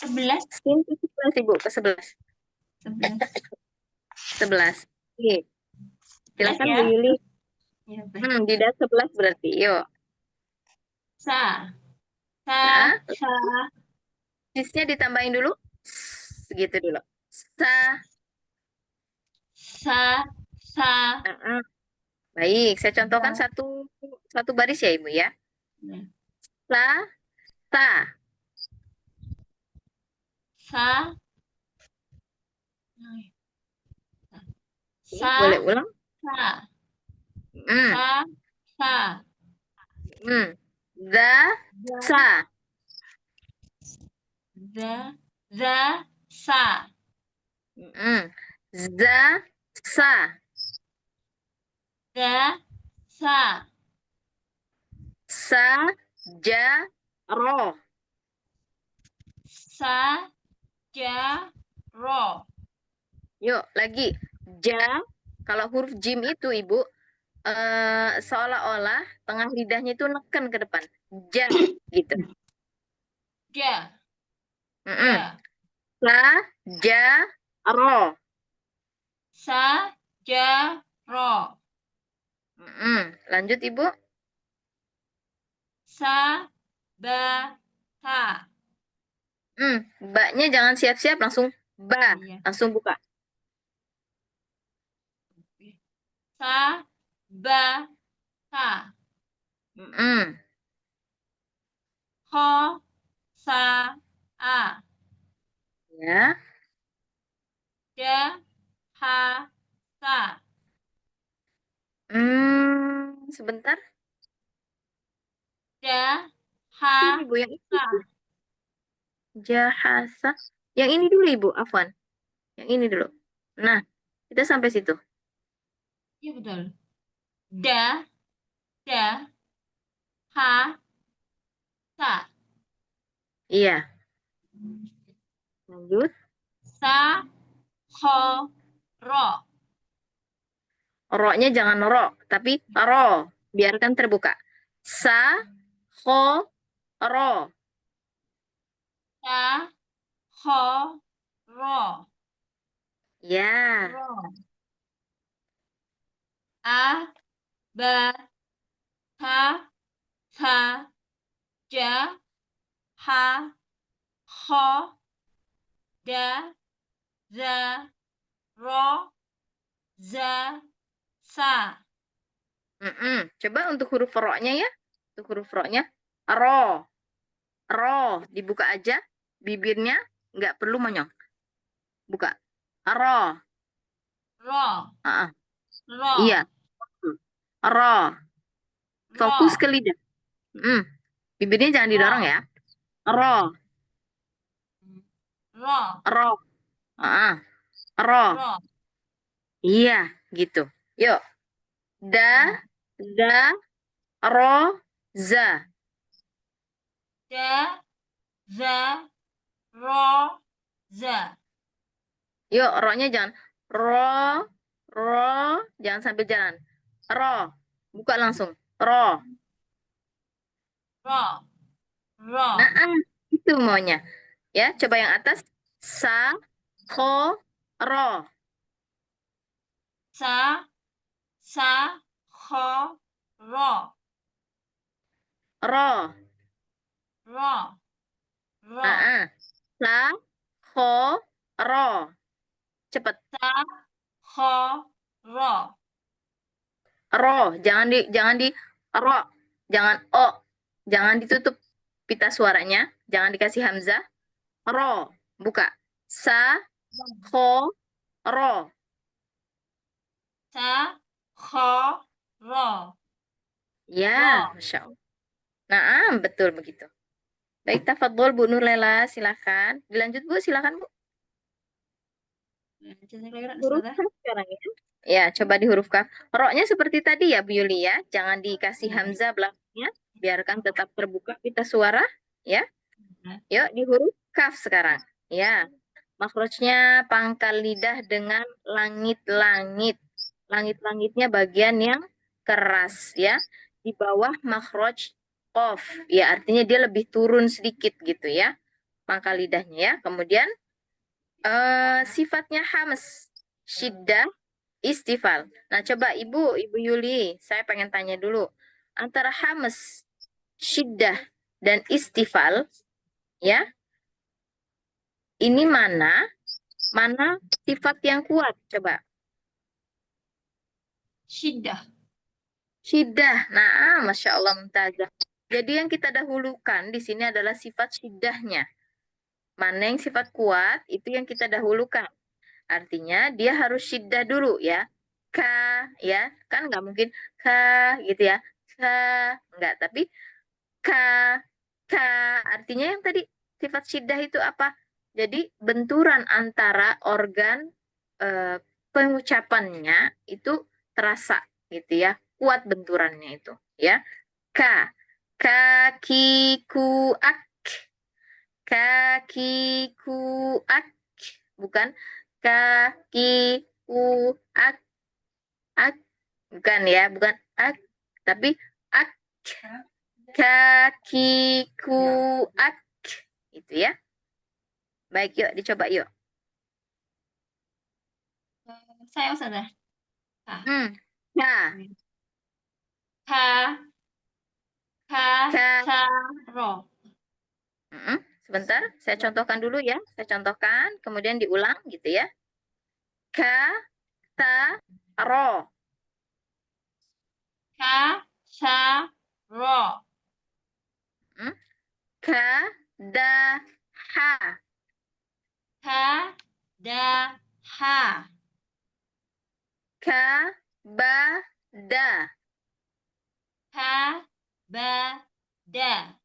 11. Sin ke-11, Ibu, ke-11. 11. 11. Oke. Silakan ya? Bu Yuli. Ya, baik. Di das 11 berarti. Yuk. Sa. Sa. Nah, Sa. sisnya ditambahin dulu. Segitu dulu. Sa. Sa. Sa. Nah, baik, saya contohkan satu baris ya, Ibu ya. Ya. Sa, ta. Sa. Sa. Boleh ulang? Sa. Hmm. Sa. Sa. Da, sa. Za. Sa. Za, sa. Za. Sa. Sa, ja, ro. Sa. Ja. Ro. Yuk, lagi. Ja, kalau huruf jim itu, Ibu, seolah-olah tengah lidahnya itu neken ke depan. Ja, gitu. Ja. Mm-mm. Ja. Sa, ja, ro. Sa. Ja. Ro. Lanjut, Ibu. Sa. Ba. Ta. Mbaknya jangan siap-siap, langsung ba. Iya. Langsung buka. Sa. Ba. Ta. Mm-mm. Ho. Sa. A. Ya. Ja. Ha. Sa. Sebentar. Ja. Ini, Ha. Ibu, yang Sa. itu. Jahasa. Yang ini dulu, Ibu, Afwan. Yang ini dulu. Nah, kita sampai situ. Iya betul. Da. Da. Ha. Sa. Iya. Lanjut. Sa. Ho. Ro. Ro-nya jangan ro, tapi ro. Biarkan terbuka. Sa, ho, ro. Sa. Ho. Ro. Ya. Ro. A. Ba. Ta. Sa. Ja. Ha. Ho. Da. Za. Ro. Za. Sa. Coba untuk huruf ro-nya ya. Untuk huruf ro-nya. Ro. Ro. Dibuka aja. Bibirnya nggak perlu monyong. Buka. Ro. Ro. Ah, Ro. iya. Ro. Fokus Ro. ke lidah. Bibirnya jangan Ro. didorong ya. Ro. Ro. Ro. Ro. Ro. Iya, gitu. Yuk. Da, da, ro, za. Da. Za. Ro. Za. Yuk, ro-nya jangan ro, ro, jangan sambil jalan. Ro. Buka langsung. Ro. Ro. Ro. Nah, itu maunya. Ya, coba yang atas. Sa, ho, ro. Sa. Sa. Ho. Ro. Ro. Ro. Ro. Sa, ho, ro. Cepet. Sa. Ho. Ro. Ro. Jangan di ro. Jangan o. Jangan ditutup pita suaranya. Jangan dikasih hamzah. Ro. Buka. Sa, ho, ro. Sa. Ho. Ro. Ya, Masya Allah. Nah, betul begitu. Baik, tafadhol Bu Nurlela, silakan. Dilanjut Bu, silakan Bu. Huruf kaf sekarang ya. Ya, coba di huruf kaf. Roknya seperti tadi ya Bu Yuli ya. Jangan dikasih hamzah belakangnya. Biarkan tetap terbuka pita suara. Ya. Yuk di huruf kaf sekarang. Ya. Makhrajnya pangkal lidah dengan langit-langit. Langit-langitnya bagian yang keras ya. Di bawah makhraj qaf. Ya, artinya dia lebih turun sedikit gitu ya. Pangkal lidahnya ya. Kemudian sifatnya hams, syiddah, istifal. Nah, coba Ibu Yuli, saya pengen tanya dulu. Antara hams, syiddah, dan istifal, ya, ini mana sifat yang kuat? Coba. Syiddah. Syiddah. Nah, Masya Allah, Mumtazah. Jadi yang kita dahulukan di sini adalah sifat syiddahnya. Mana yang sifat kuat, itu yang kita dahulukan. Artinya dia harus syiddah dulu ya. Ka ya, kan nggak mungkin ka gitu ya. Ka nggak, tapi ka ka artinya yang tadi sifat syiddah itu apa? Jadi benturan antara organ eh, pengucapannya itu terasa gitu ya. Kuat benturannya itu ya. Ka kakiku ak kakiku ak bukan kakiku ak ak bukan ya bukan ak tapi ak kakiku ak itu ya. Baik, yuk dicoba yuk. Saya Ustazah. Ka Ka. Ka. ka Sa. Ro. sebentar saya contohkan dulu ya, saya contohkan kemudian diulang gitu ya. Ka ta ro. Ka. Sa. Ro. Ka da ha. Ka. Da. Ha. Ka ba da. Ka. Ba. Da.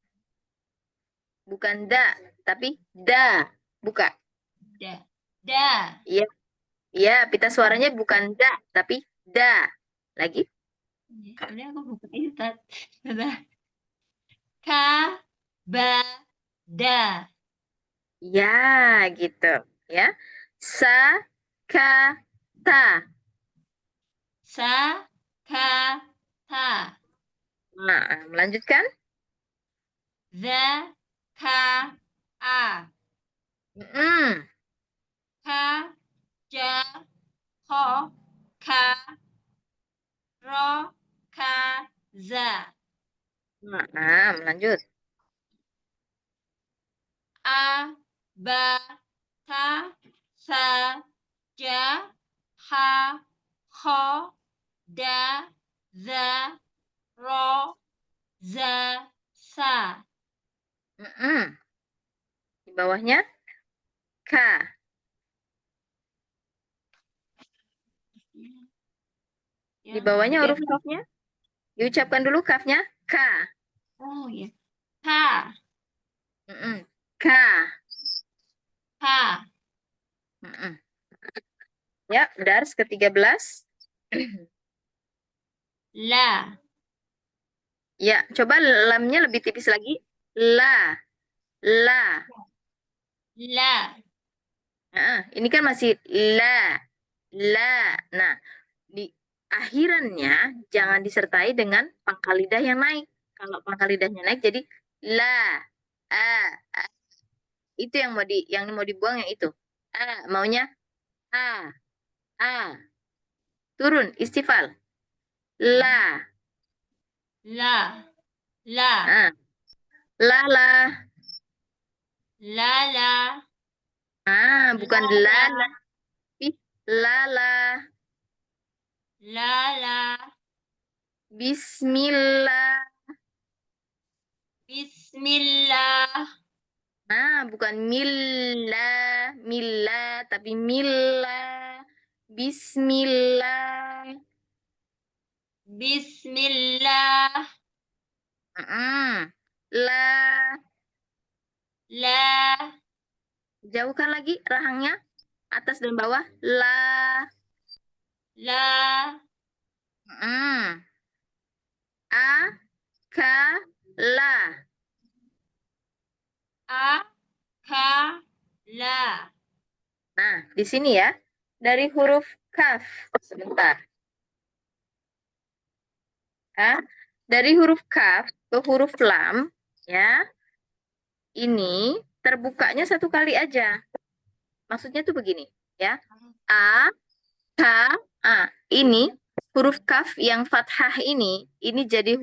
Bukan da, tapi da. Buka. Da. Da. Iya. Iya, pita suaranya bukan da, tapi da. Lagi. Ini aku buka ini Ustazah. Ka. Ba. Da. Ya, gitu. Ya. Sa ka ta. Sa. Ka. Ta. Nah, melanjutkan. Za. Ka. A. Mm. Ka. Ja. Ho. Ka. Ro. Ka. Za. Nah, melanjut. A. Ba. Ta. Sa. Ja. Ha. Ho. Da. Za. Ro. Za. Sa. Mm-mm. Di bawahnya ka. Di bawahnya huruf kafnya. Diucapkan dulu kafnya ka. Oh ya. Ka. Mm-mm. Ka. Ka. Mm-mm. Ya, dars ke-13. La. Ya, coba lamnya lebih tipis lagi. La. La. La. Nah, ini kan masih la. La. Nah, di akhirannya jangan disertai dengan pangkal lidah yang naik. Kalau pangkal lidahnya naik jadi la. A. Itu yang mau dibuang yang itu. Maunya a. A. Turun istifal. La. La. La. Ah. La la. La. La. Bukan la la. Tapi la la. La. La. Bismillah. Bismillah. Bukan milla, tapi milla. Bismillah. Bismillah. La, La. jauhkan lagi rahangnya, atas dan bawah. La. La. A, ka, la. A. Ka. La. Nah, di sini ya, dari huruf kaf. Sebentar. Ya, dari huruf kaf ke huruf lam, ya, ini terbukanya satu kali aja. Maksudnya tuh begini, ya. A, ka, a. Ini huruf kaf yang fathah ini jadi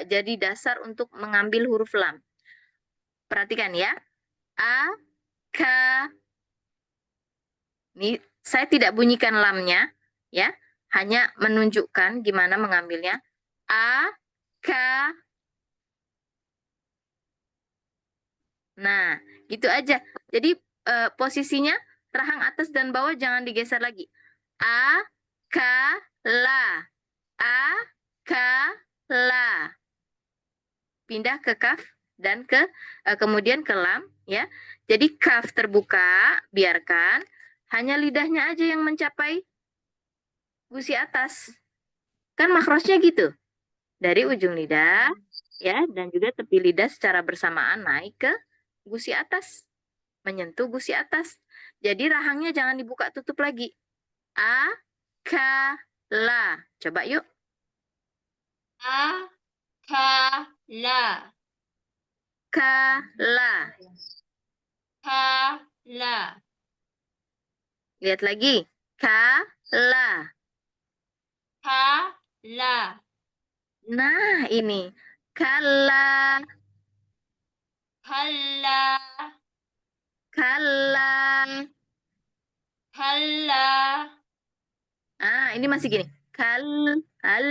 jadi dasar untuk mengambil huruf lam. Perhatikan ya. A, ka. Ini saya tidak bunyikan lamnya, ya. Hanya menunjukkan gimana mengambilnya. A, ka. Nah, gitu aja. Jadi posisinya rahang atas dan bawah jangan digeser lagi. A, ka, la. A, ka, la. Pindah ke kaf dan kemudian ke lam, ya. Jadi kaf terbuka, biarkan. Hanya lidahnya aja yang mencapai gusi atas. Kan makrosnya gitu. Dari ujung lidah, ya, dan juga tepi lidah secara bersamaan naik ke gusi atas. Menyentuh gusi atas. Jadi rahangnya jangan dibuka tutup lagi. A, ka, la. Coba yuk. A. Ka. La. Ka, la. Ka. La. Lihat lagi. Ka, la. Ka. La. Nah, ini. Kala, Kalla. kala. Kalla. Ini masih gini. Kal, al,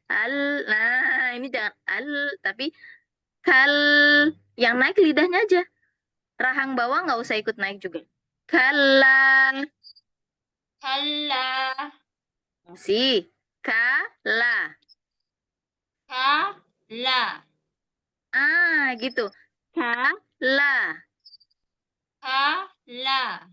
al. Nah, ini jangan al, tapi kal. Yang naik lidahnya aja. Rahang bawah nggak usah ikut naik juga. Kala. Kalla. Masih. Kala. Ka. La. Gitu. Kala. Ka. La.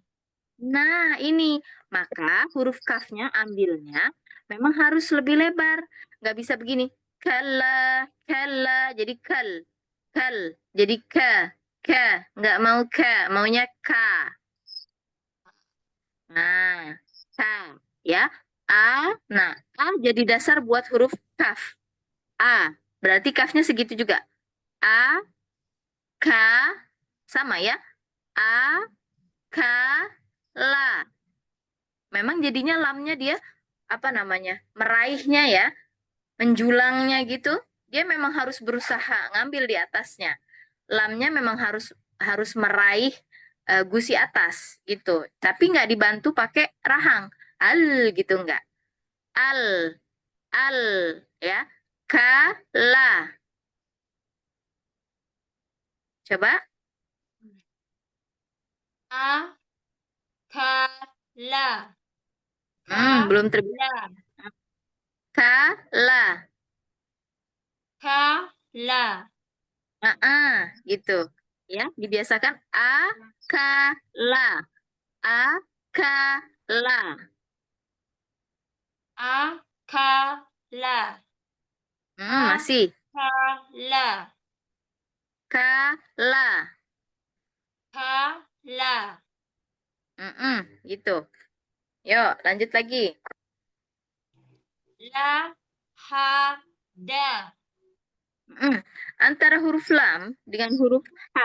Nah, ini. Maka huruf kafnya ambilnya memang harus lebih lebar. Nggak bisa begini. Kala, kala. Jadi kal. Kal. Jadi ka. Ka. Nggak mau ka. Maunya ka. Nah, ka. Ya. A. Nah, A jadi dasar buat huruf kaf. A. Berarti kafnya segitu juga. A, ka. Sama ya. A, ka, la. Memang jadinya lamnya dia apa namanya? Meraihnya ya, menjulangnya gitu. Dia memang harus berusaha ngambil di atasnya. Lamnya memang harus harus meraih gusi atas gitu. Tapi nggak dibantu pakai rahang. Al gitu nggak. Al, al ya. Ka, la. Coba. A. Ka. La. Ka. Belum terbiasa. La. Ka, la. Ka. La. Gitu. Ya, dibiasakan a, ka, la. A, ka, la. A. Ka. La. A. Masih. Ka. La. Ka, la. Ka. La. Gitu. Yuk, lanjut lagi. La. Ha. Da. Antara huruf lam dengan huruf H,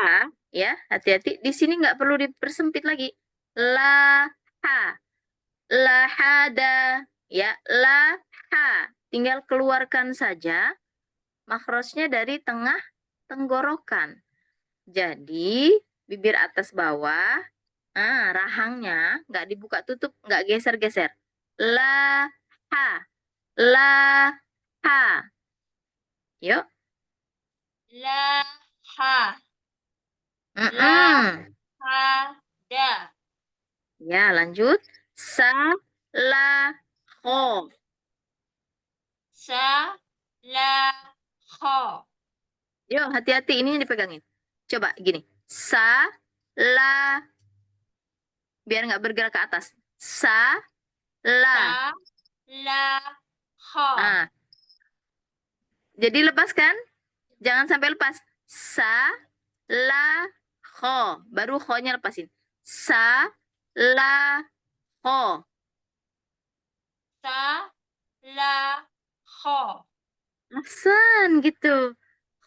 ya, hati-hati. Di sini nggak perlu dipersempit lagi. La, ha. La, hada. Ya, la, ha. Tinggal keluarkan saja makrosnya dari tengah tenggorokan. Jadi, bibir atas bawah, rahangnya nggak dibuka tutup, nggak geser-geser. La, ha. La, ha. Yuk. La. Ha. Mm-mm. Ha. Da. Ya, lanjut. Sa, la, ho. Sa. La. Ho. Yo, hati-hati ini yang dipegangin. Coba gini. Sa, la, biar nggak bergerak ke atas. Sa, la. Sa, la, kho. Nah, jadi lepaskan. Jangan sampai lepas. Sa, la, kho. Baru kho-nya lepasin. Sa, la, kho. Sa, la, kho. Ahsan gitu.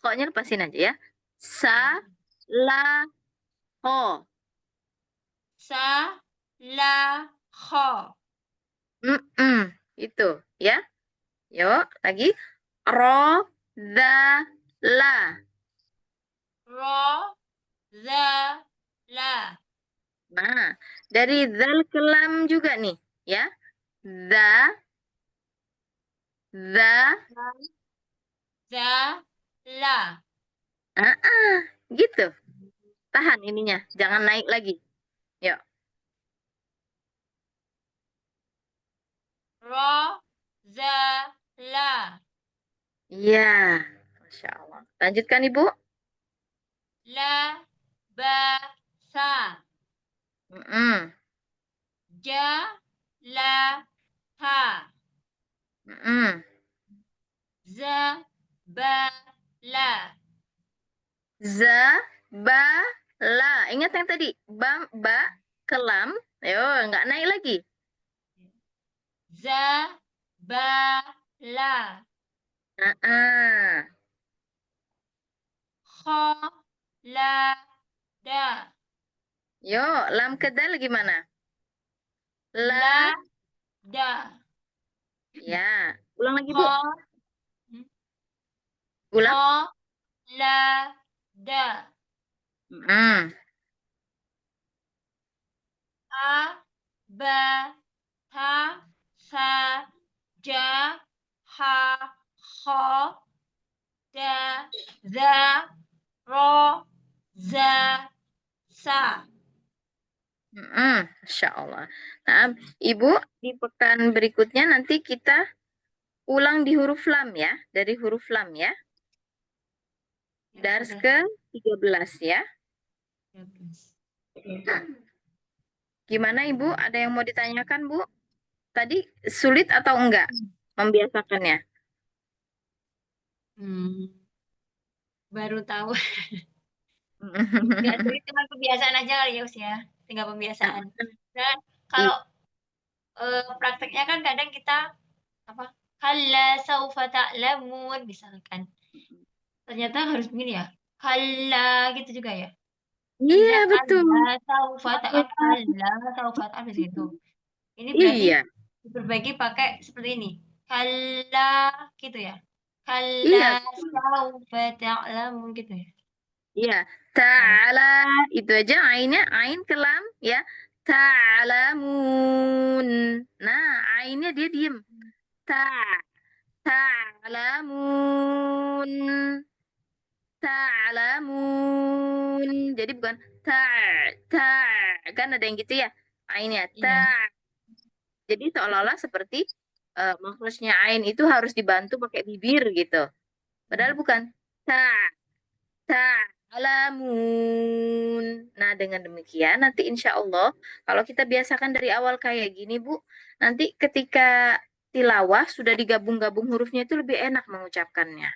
Kho-nya lepasin aja ya. Sa, la, kho. Sa, la, kho. Itu ya. Yuk, lagi. Ro, da, la. Ro, za, la. Nah, dari zal ke lam juga nih, ya. Za, za, Za, la. gitu. Tahan ininya, jangan naik lagi. Yuk. Ro, za, la. Iya, Masya Allah. Lanjutkan, Ibu. La, ba, sa. Mm-mm, Ja, la, ha. mm-mm. Za, ba, la. Za, ba, la. Ingat yang tadi, ba, ke lam. Ayo, nggak naik lagi. Za, ba, la. Ah. Kho, la, da. Yuk, lam ke dal gimana? La, La, da. ya. Ulang lagi, Bu. Kho, Ulang. kho, la, da. Mm. A, ba, ta, sa, ja, ha, kho, da, za, ro, za, sa. Masya Allah. Nah, Ibu, di pekan berikutnya nanti kita ulang di huruf lam ya, dari huruf lam ya. Dars ke-13 ya. Gimana Ibu? Ada yang mau ditanyakan, Bu? Tadi sulit atau enggak membiasakannya? Baru tahu. Nggak sulit, cuma kebiasaan aja kali ya, Us ya. Tinggal pembiasaan. Dan kalau prakteknya kan kadang kita apa? Kalla saufa ta'lamun misalkan. Ternyata harus begini ya. Kalla gitu juga ya. Iya, Misalnya betul. kalla saufa ta'lamun gitu. Ini berarti Iya, diperbaiki pakai seperti ini. Kalla gitu ya. iya, Kalla betul. saufa ta'lamun gitu ya. Iya. Ta'ala, itu aja ainnya, ain ke lam ya. Ta'lamun. Nah, ainnya dia diem. Ta'lamun. Ta'lamun. Jadi bukan kan ada yang gitu ya. Ainnya Iya. Jadi seolah-olah seperti makhrajnya ain itu harus dibantu pakai bibir gitu. Padahal bukan ta'lamun. Nah, dengan demikian nanti insya Allah kalau kita biasakan dari awal kayak gini, Bu, nanti ketika tilawah sudah digabung-gabung hurufnya itu lebih enak mengucapkannya.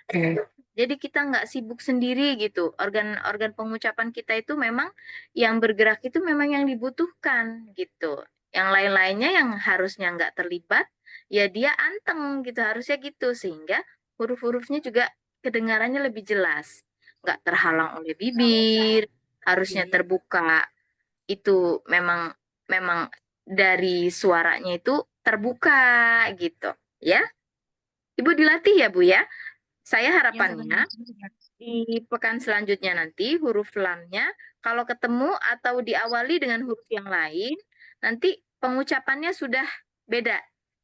Jadi kita nggak sibuk sendiri gitu. Organ-organ pengucapan kita itu memang yang bergerak itu memang yang dibutuhkan gitu. Yang lain-lainnya yang harusnya nggak terlibat, ya dia anteng gitu. Harusnya gitu. Sehingga huruf-hurufnya juga kedengarannya lebih jelas. Nggak terhalang oleh bibir, harusnya terbuka. Itu memang memang dari suaranya itu terbuka gitu. Ya, Ibu dilatih ya, Bu ya. Saya harapannya di pekan selanjutnya nanti huruf lamnya kalau ketemu atau diawali dengan huruf yang lain, nanti pengucapannya sudah beda,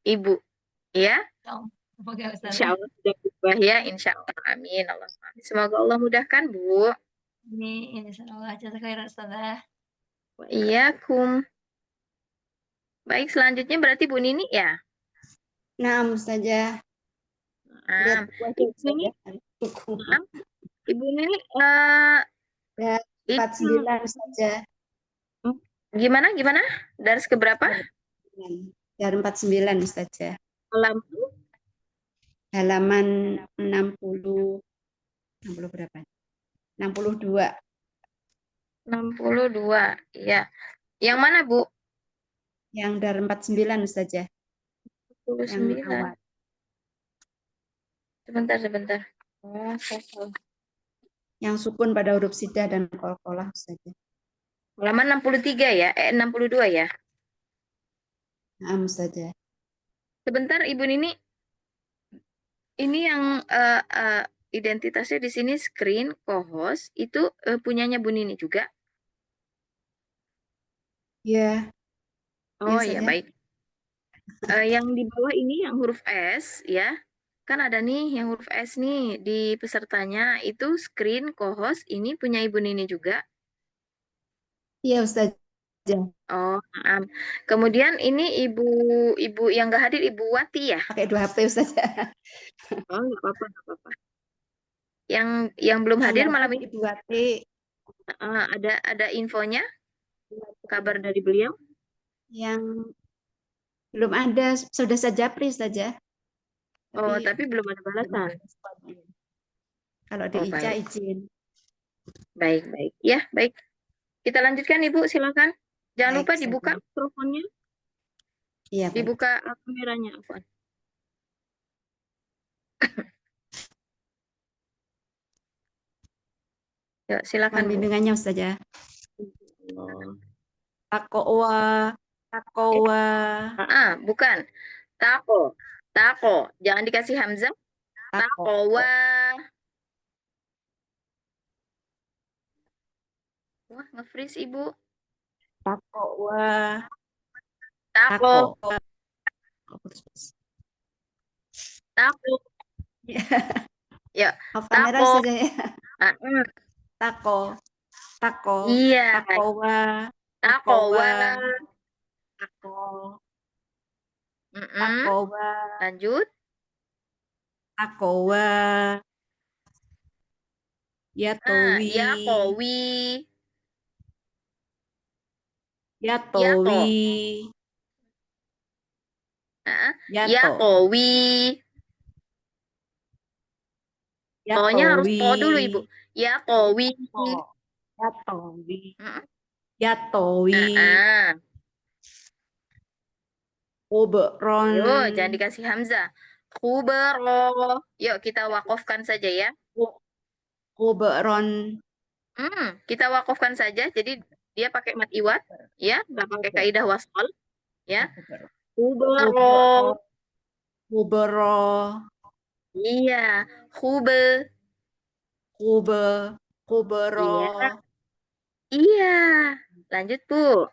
Ibu. Ya, Semoga insya Ustazah. Allah sudah berubah ya, insya Allah. Amin. Allah. Semoga Allah mudahkan, Bu. Ini insyaallah jazakallahu Ustazah. Waiyakum. Baik, selanjutnya berarti Bu Nini ya. Nah, saja. Nah, Lihat buku aja, Ibu ini, Ustazah. Buku. nah, Ibu Nini, Ya, itu 49 saja. gimana? Dari keberapa? Dari 49 saja. Lampu Halaman 60 berapa? 62. 62. Ya. Yang mana, Bu? Yang dari 49 saja. Yang 69. awal. Sebentar. Oh, saya salah. Yang sukun pada huruf sidah dan qalqalah saja. Halaman 63 ya? 62 ya? Saja. Sebentar, Ibu Nini. Ini yang identitasnya di sini screen co-host itu punyanya Bu Nini juga. Ya. Oh Ya ya, saja. baik. Yang di bawah ini yang huruf S ya. Kan ada nih yang huruf S nih di pesertanya itu screen co-host ini punya Ibu Nini juga. Iya Ustaz. Oh, maaf. Kemudian ini ibu yang nggak hadir Ibu Wati ya? Pakai 2 HP Ustaz. Oh, nggak apa-apa. Yang belum hadir malam ini Ibu Wati. ada infonya, kabar dari beliau? Yang belum ada, sudah saja Japri saja. Oh, tapi belum ada balasan. Kalau di Oh, Ica baik. izin. Baik. Ya, baik. Kita lanjutkan Ibu, silakan. Jangan Baik, lupa saya dibuka dulu. mikrofonnya, Iya, baik. dibuka kameranya, Afwan. Yuk, silakan Mohon Bu. bimbingannya Ustaz ya. Oh. Taqwa. Bukan. Tako. Jangan dikasih hamzah. Taqwa. Wah, nge-freeze Ibu. Taqwa. Tako. Tako. Ya, Kamera tako. saja ya. Tako. Iya. Taqwa. Taqwa. Taqwa. Lanjut. Taqwa. Yatowi. Yatowi. Yato. Yatowi. To-nya harus to dulu Ibu. Yatowi. Yatowi. Khubron. Yuk, jangan dikasih hamzah. Khubro. Yuk, kita wakofkan saja ya. Khubron. Kita wakofkan saja. Jadi dia pakai mat iwat, ya, nggak pakai kaidah wasol, ya. Khubro. Khubro. Iya, khube. Khubro. Iya. Lanjut, Bu.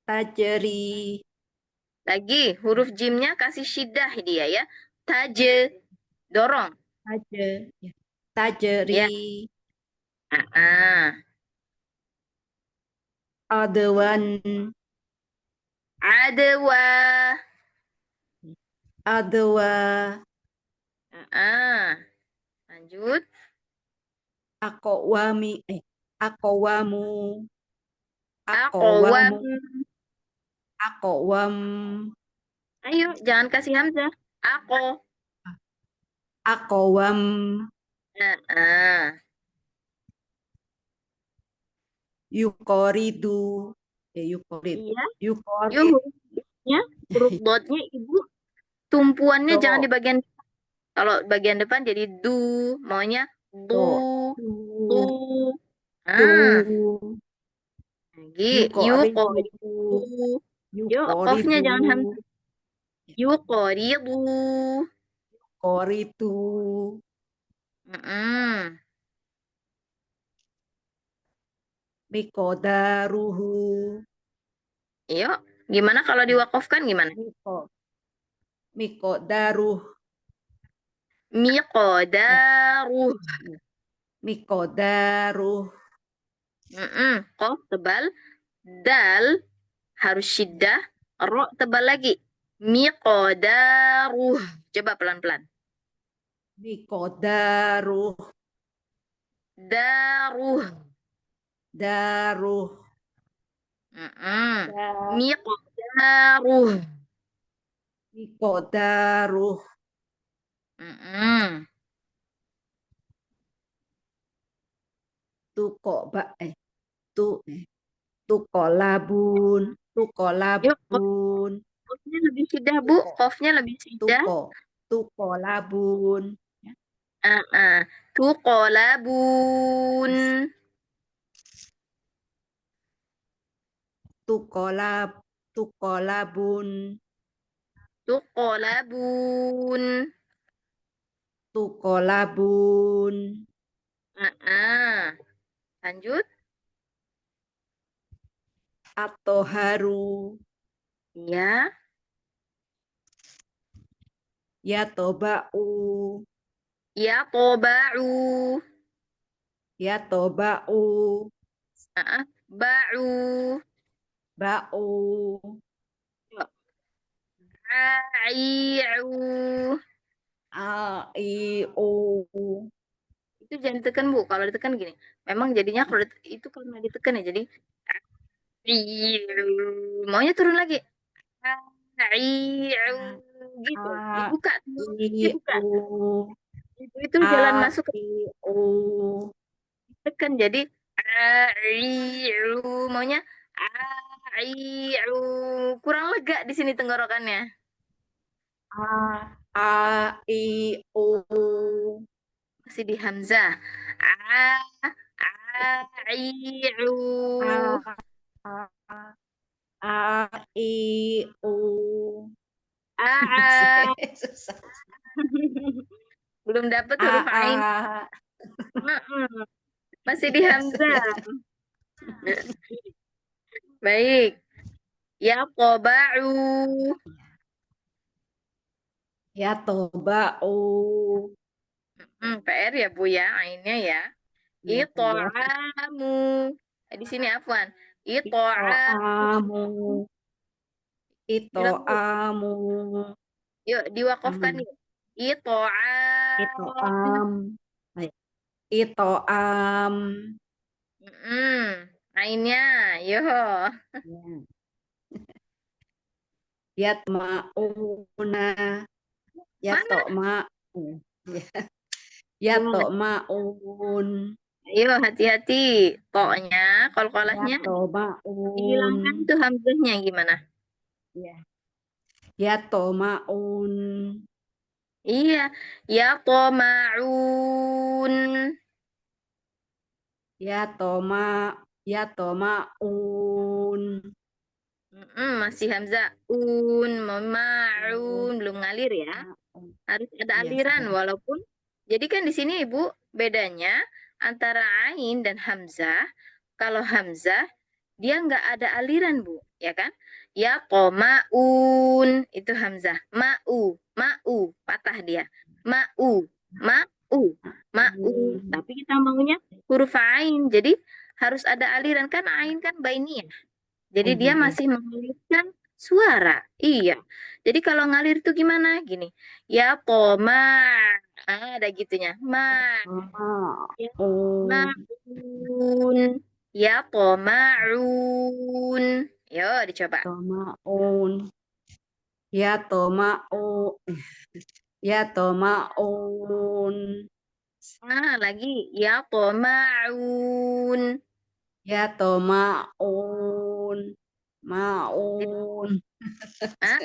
Tajri. Lagi, huruf jimnya kasih syiddah dia ya. Taje. Dorong. Tajri. Adwan. Adwa. Lanjut. Aqwamu. Aqwam. Ayo, jangan kasih hamzah. Aqwam. Yuqoridu. Yuqorid. Iya. Yuqorid. Huruf dotnya Ibu tumpuannya Do. jangan di bagian, kalau bagian depan jadi du, maunya du. Lagi yuqoridu. Yuk, qafnya jangan hamzah. Yuqoridu. Yuqoridu. Miqdaruhu. Yuk, gimana kalau diwakafkan gimana? Miqdaruh. Miqdaruh. Qaf tebal, dal harus syiddah, ro tebal lagi. Miqdaruh. Coba pelan-pelan. Miqdaruh. Daruh. Daruh. Miqdaruh. Miqdaruh. Tukolabun. Yuk, Tukolabun. qofnya lebih sidah, Bu. Qofnya lebih sidah. Tukolabun. Tuqolabun. Tukolabun. Tuqolabun. Tukolabun. Lanjut. Atoharu. Ya. Yatoba'u. Ya toba'u. Yatoba'u. Ba'u. Ba'u. A'i'u. Ai'u. Itu jangan ditekan, Bu. Kalau ditekan gini. Memang jadinya kalau itu karena ditekan ya. Jadi a'i'u. Maunya turun lagi. A'i'u. Gitu. Dibuka. Dibuka. Itu jalan masuk ke Ai'u. tekan. Jadi a'i'u. Maunya a'i'u. Kurang lega di sini tenggorokannya. Ai'u. Masih di hamzah. A'i'u. Ai'u. A'a. Susah. Belum dapat huruf ain. Masih di hamzah. Baik. Ya qoba'u. Yatoba'u. PR ya, Bu ya, ainnya ya. Ya, It'amu. Di sini afwan. It'amu. Ito'amu. Bilang, Bu. Ito'amu. Yuk, diwakafkan yuk. It'am. Ito'am. Ito'am. Ainnya, yo. Yatma'una. Yatma'u. Yatma'un. Ayo hati-hati. Toknya, kolkolahnya Yatma'un. dihilangkan tuh hamzahnya gimana? Yatma'un. Iya, ya toma'un. Yatma'un. Masih hamzah ma'un, belum ngalir ya. Harus ada aliran walaupun. Jadi kan di sini Ibu bedanya antara ain dan hamzah. Kalau hamzah dia nggak ada aliran, Bu, ya kan? Ya qomaun itu hamzah. Ma'u, patah dia. Ma'u. Tapi kita maunya huruf ain. Jadi harus ada aliran kan ain kan bainiyah. Jadi dia masih mengalirkan suara. Iya. Jadi kalau ngalir itu gimana? Gini. Ya qoma. Ada gitunya. Ya, ma'un. Ya qoma'un. Yo, dicoba. Yatma'un. Yatma'un. Lagi. Ya qoma'un. Yatma'un. Ma'un. Ah,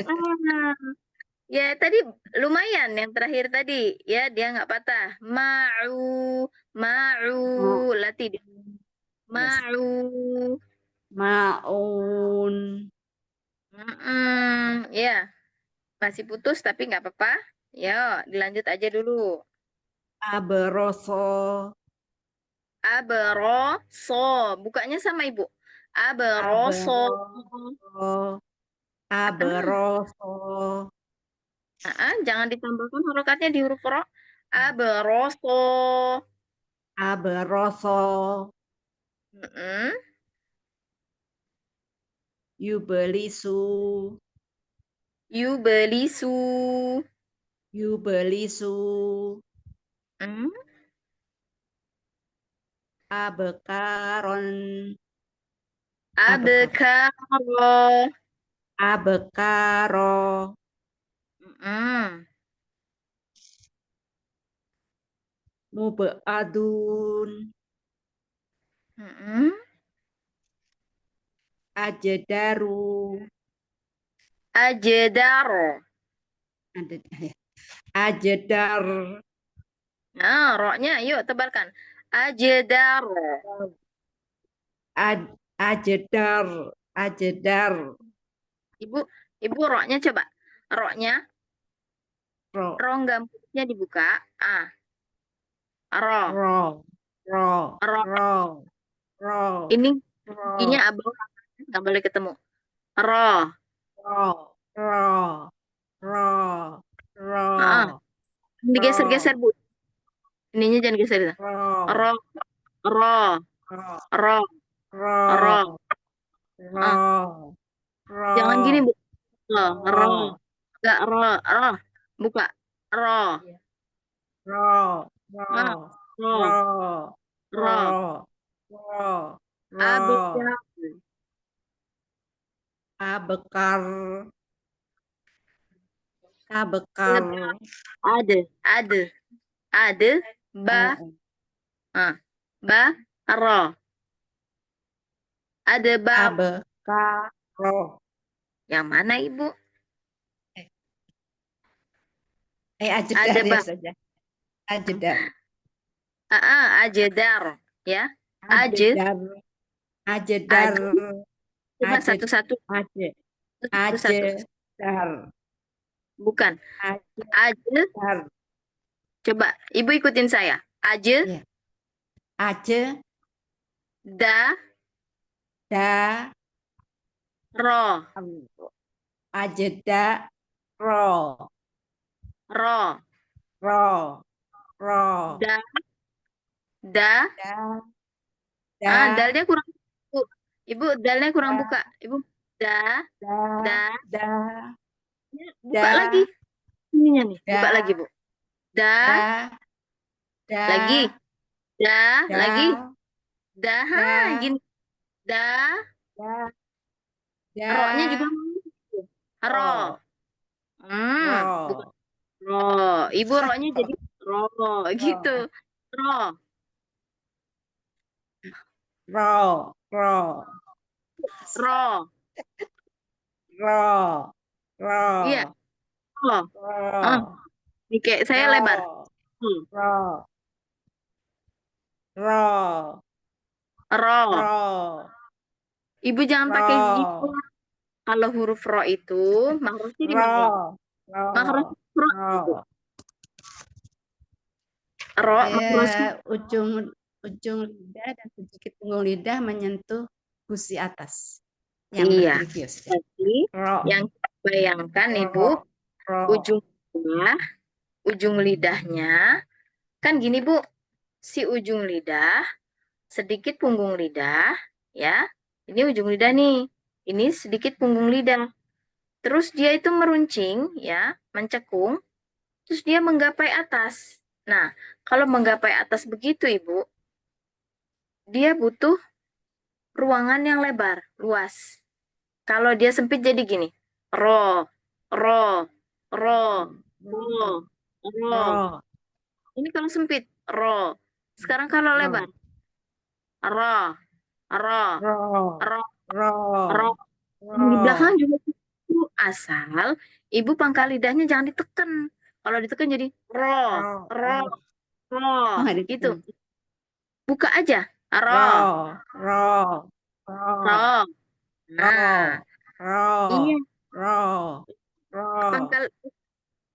ya tadi lumayan yang terakhir tadi. Ya, dia nggak patah. Ma'u. Latih dia. Ma'u. Ma'un. Ya, masih putus tapi nggak apa-apa. Yo, dilanjut aja dulu. Abroso. Abroso. Bukanya sama Ibu. Abroso. Abroso. Jangan ditambahkan harokatnya di huruf ro. Abroso. Abroso. Yubelisu. Yubelisu. Yubelisu. Abekaron. Abekaro. Abekaro. Mm. Mubeadun. Mm-mm. Ajedaru. Ajedaro. Ajedar. Nah, roknya yuk tebalkan. Ajedaro. Ajedar. Ajedar. Ibu roknya coba. Roknya, Ro. rongga mulutnya dibuka. Ah, ro. Ro. Ro. Ro. Ro. Ro. Ini Ro. giginya abang nggak boleh ketemu. Ro. Ro. Ro. Ro. Ro. Ah, digeser-geser, Bu. Ininya jangan geser. Ro. Ro. Ro. Ro. Ro. Ro. Ro. Ah, Ro. jangan gini, Ro. Bu. Ro. Ro. Ro. Enggak, ro. Ro. Buka. Ro. Ro. Ah, Ro. ro. Ro. Ro. Ro. Ro. Ro. Abekar. Abekar. Abekar. Ada. Ada. Ada. Ba. Ah. Ba. Ro. Ada ba. Abekaro. Yang mana, Ibu? Ajedar Ada ya ba. saja. Ajedar. Ajedar. Ya. Aje. Ajedar. Ajedar. Coba Ajed. satu-satu. Aje. Satu-satu. Ajedar. Bukan. Aje. Ajedar. Coba. Ibu ikutin saya. Aje. Ya. Aje. Da. Da. Ro. Ajeda. Ro. Ro. Ro. Ro. Da. Da. Da. Dalnya kurang. Ibu, dalnya kurang Da. buka. Ibu. Da. Da. Da. Da. Buka Da. lagi. Ininya nih. Da. Buka lagi, Bu. Da. Da. Da. Lagi. Da. Da. Lagi. Da. Da. Gini. Da. Da. Da. Ro-nya juga. Ro. Bukan. Ro. Ro. Ibu ro-nya jadi ro. Gitu. Ro. Ro. Ro. Ro. Ro. Ro. Iya. Ro. Ro. Ini kayak saya Ro. lebar. Ro. Ro. Ro. Ro. Ibu jangan pakai gitu. Ro. Kalau huruf ro itu makrosnya di Ro. mana? Ro. Makros ro. Ro. Ro makros Ujung lidah dan sedikit punggung lidah menyentuh gusi atas yang iya. berklivius. Jadi yang kita bayangkan Ibu, ujung lidahnya kan gini Bu, si ujung lidah sedikit punggung lidah, ya. Ini ujung lidah nih. Ini sedikit punggung lidah. Terus dia itu meruncing, ya, mencekung. Terus dia menggapai atas. Nah, kalau menggapai atas begitu, Ibu, dia butuh ruangan yang lebar, luas. Kalau dia sempit jadi gini. Ro, ro, ro, ro, ro. Ini kalau sempit, ro. Sekarang kalau lebar. Ro, ro, ro, ro. Di belakang juga itu asal ibu pangkal lidahnya jangan ditekan. Kalau ditekan jadi ro, ro, ro, gitu. Buka aja, ro, ro. Nah, iya. Pangkal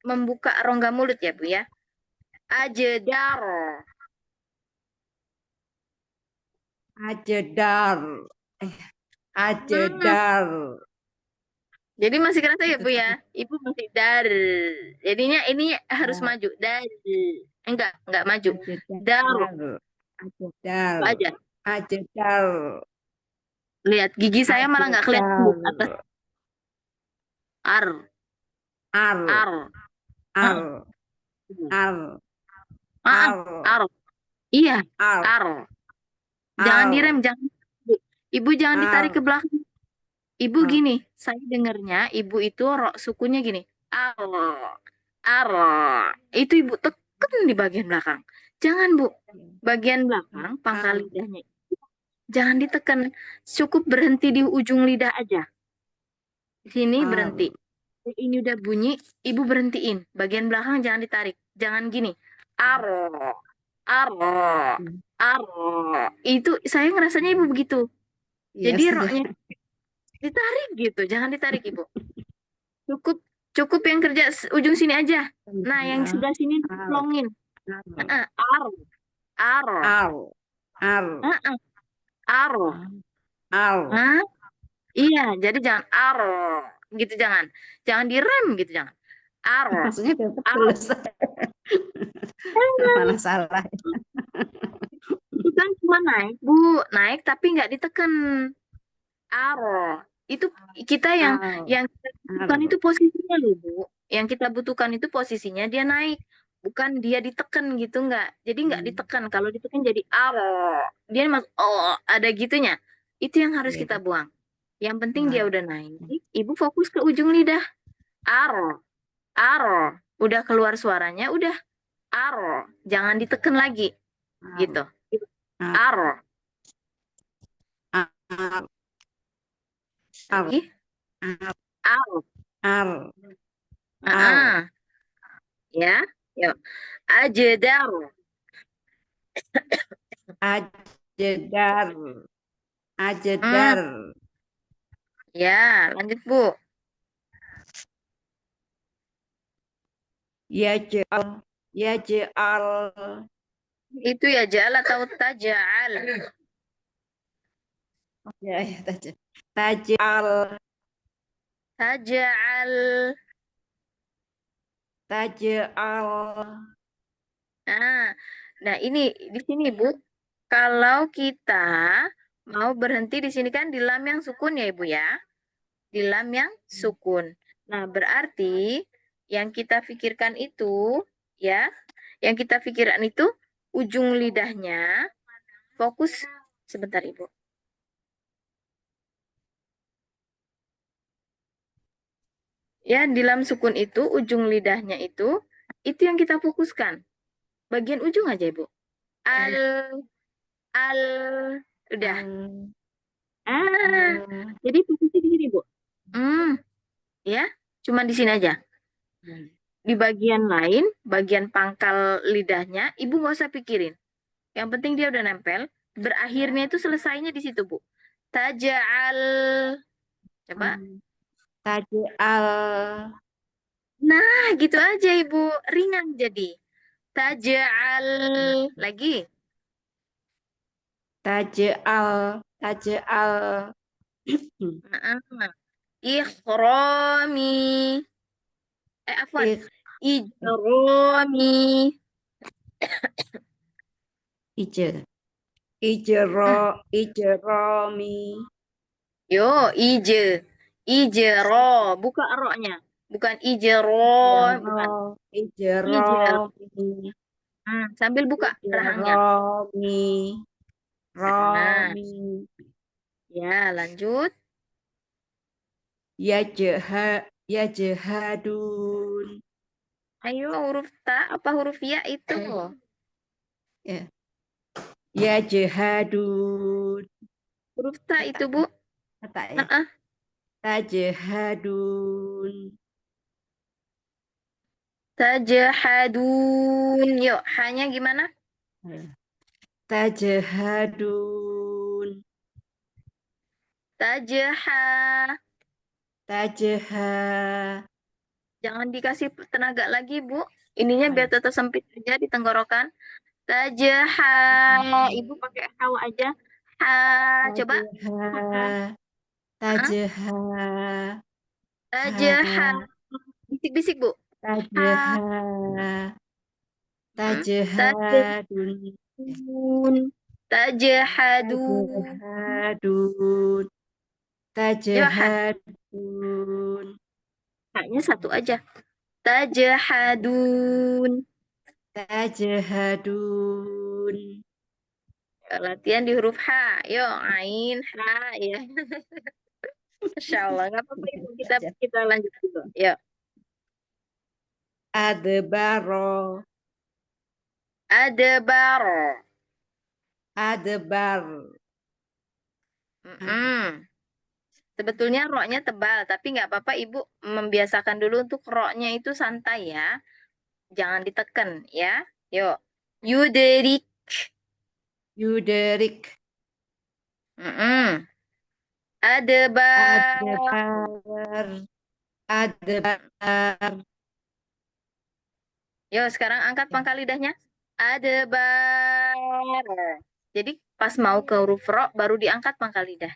membuka rongga mulut ya Bu ya. Ajedar. Ajedar. Ajedar. Jadi masih kerasa ya Bu ya? Ibu masih dar. Jadinya ini harus maju. Dar. Enggak maju. Dar. Ajedar. Aja. Ajedar. Lihat gigi saya malah nggak kelihatan Bu atas. Ar. Ar. Ar. Ar. Ar. Ar. Ar. Iya. Ar. Ar. Jangan Al. direm, jangan. Ibu jangan ditarik ke Al. belakang. Ibu Al. gini, saya dengernya ibu itu sukunya gini. Aro. Itu ibu tekan di bagian belakang. Jangan, Bu. Bagian belakang, pangkal Al. lidahnya. Jangan ditekan. Cukup berhenti di ujung lidah aja. Di sini Al. berhenti. Ini udah bunyi, ibu berhentiin. Bagian belakang jangan ditarik. Jangan gini. Aro. Aro. Aro. Itu saya ngerasanya ibu begitu. Iya, Jadi saya. roknya ditarik gitu. Jangan ditarik, Ibu. Cukup yang kerja ujung sini aja. Nah, yang sebelah sini Al. plongin. Al. Aro. Aro. Al. Al. Aro. Al. Nah, iya, jadi jangan aro. Gitu jangan. Jangan direm gitu jangan. Aro. Maksudnya tetap Aro. selesai. Mana salah. Itu kan cuma naik, Bu. Naik tapi nggak ditekan. Aro. Itu kita yang Al. kita butuhkan itu posisinya loh, Bu. Yang kita butuhkan itu posisinya dia naik, bukan dia ditekan gitu nggak. Jadi nggak ditekan. Kalau ditekan jadi aro. Dia masuk ada gitunya. Itu yang harus kita buang. Yang penting dia udah naik. Ibu fokus ke ujung lidah. Aro. Aro. Udah keluar suaranya, udah aro. Jangan ditekan lagi. Gitu. Aro. Al. Lagi. Aro. Al. Ya. Yuk. Ajedar. Ajedar. Ajedar. Ya, lanjut, Bu. Yaj'al. Yaj'al. Itu ya ja'al atau taja'al. Ya, taj'al. Taja'al. Taj'al. Nah, ini di sini, Bu. Kalau kita mau berhenti di sini kan di lam yang sukun ya, Ibu ya. Di lam yang sukun. Nah, berarti yang kita pikirkan itu ya, yang kita pikirkan itu ujung lidahnya fokus sebentar, Ibu. Ya, di lam sukun itu ujung lidahnya itu yang kita fokuskan. Bagian ujung aja, Ibu. Al udah. Jadi posisi di sini, Bu. Ya, cuma di sini aja. Di bagian lain, bagian pangkal lidahnya, Ibu nggak usah pikirin. Yang penting dia udah nempel. Berakhirnya itu selesainya di situ, Bu. Taja'al. Coba. Taj'al. Nah, gitu aja, Ibu. Ringan jadi. Taja'al. Lagi. Taj'al. Taj'al. Ikhrami. Afwan. Ijrami. Ijromi. Yo, ijero. Buka roknya. Bukan ijero. Bukan. Ijromi. Sambil buka rahangnya. Romi. Ya, lanjut. Yajhadun. Ayo, huruf ta. Apa huruf ya itu? Ya. Yajhadun. Huruf ta itu, Bu. Tajhadun. Tajahadun. Yuk, hanya gimana? Tajhadun. Tajaha. Tajha. Jangan dikasih tenaga lagi, Bu. Ininya biar tetap sempit aja di tenggorokan. Tajaha. Ibu pakai hawa aja. Ha. Coba. Tajha. Tajaha. Bisik-bisik, Bu. Tajha. Tajhadun. Tajahadun. Tajhadun. Hanya satu aja. Tajahadun. Tajhadun. Latihan di huruf H. Yuk, ain, ha, ya. Masya Allah, nggak apa-apa Ibu. Kita lanjut dulu. Yuk. Adbaro. Adbar. Adbar. Sebetulnya roknya tebal, tapi nggak apa-apa Ibu membiasakan dulu untuk roknya itu santai ya. Jangan ditekan ya. Yuk. Yuderik. Yuderik. Adbar. Adbar. Adbar. Yuk, sekarang angkat pangkal lidahnya. Adbar. Jadi pas mau ke huruf ro baru diangkat pangkal lidah.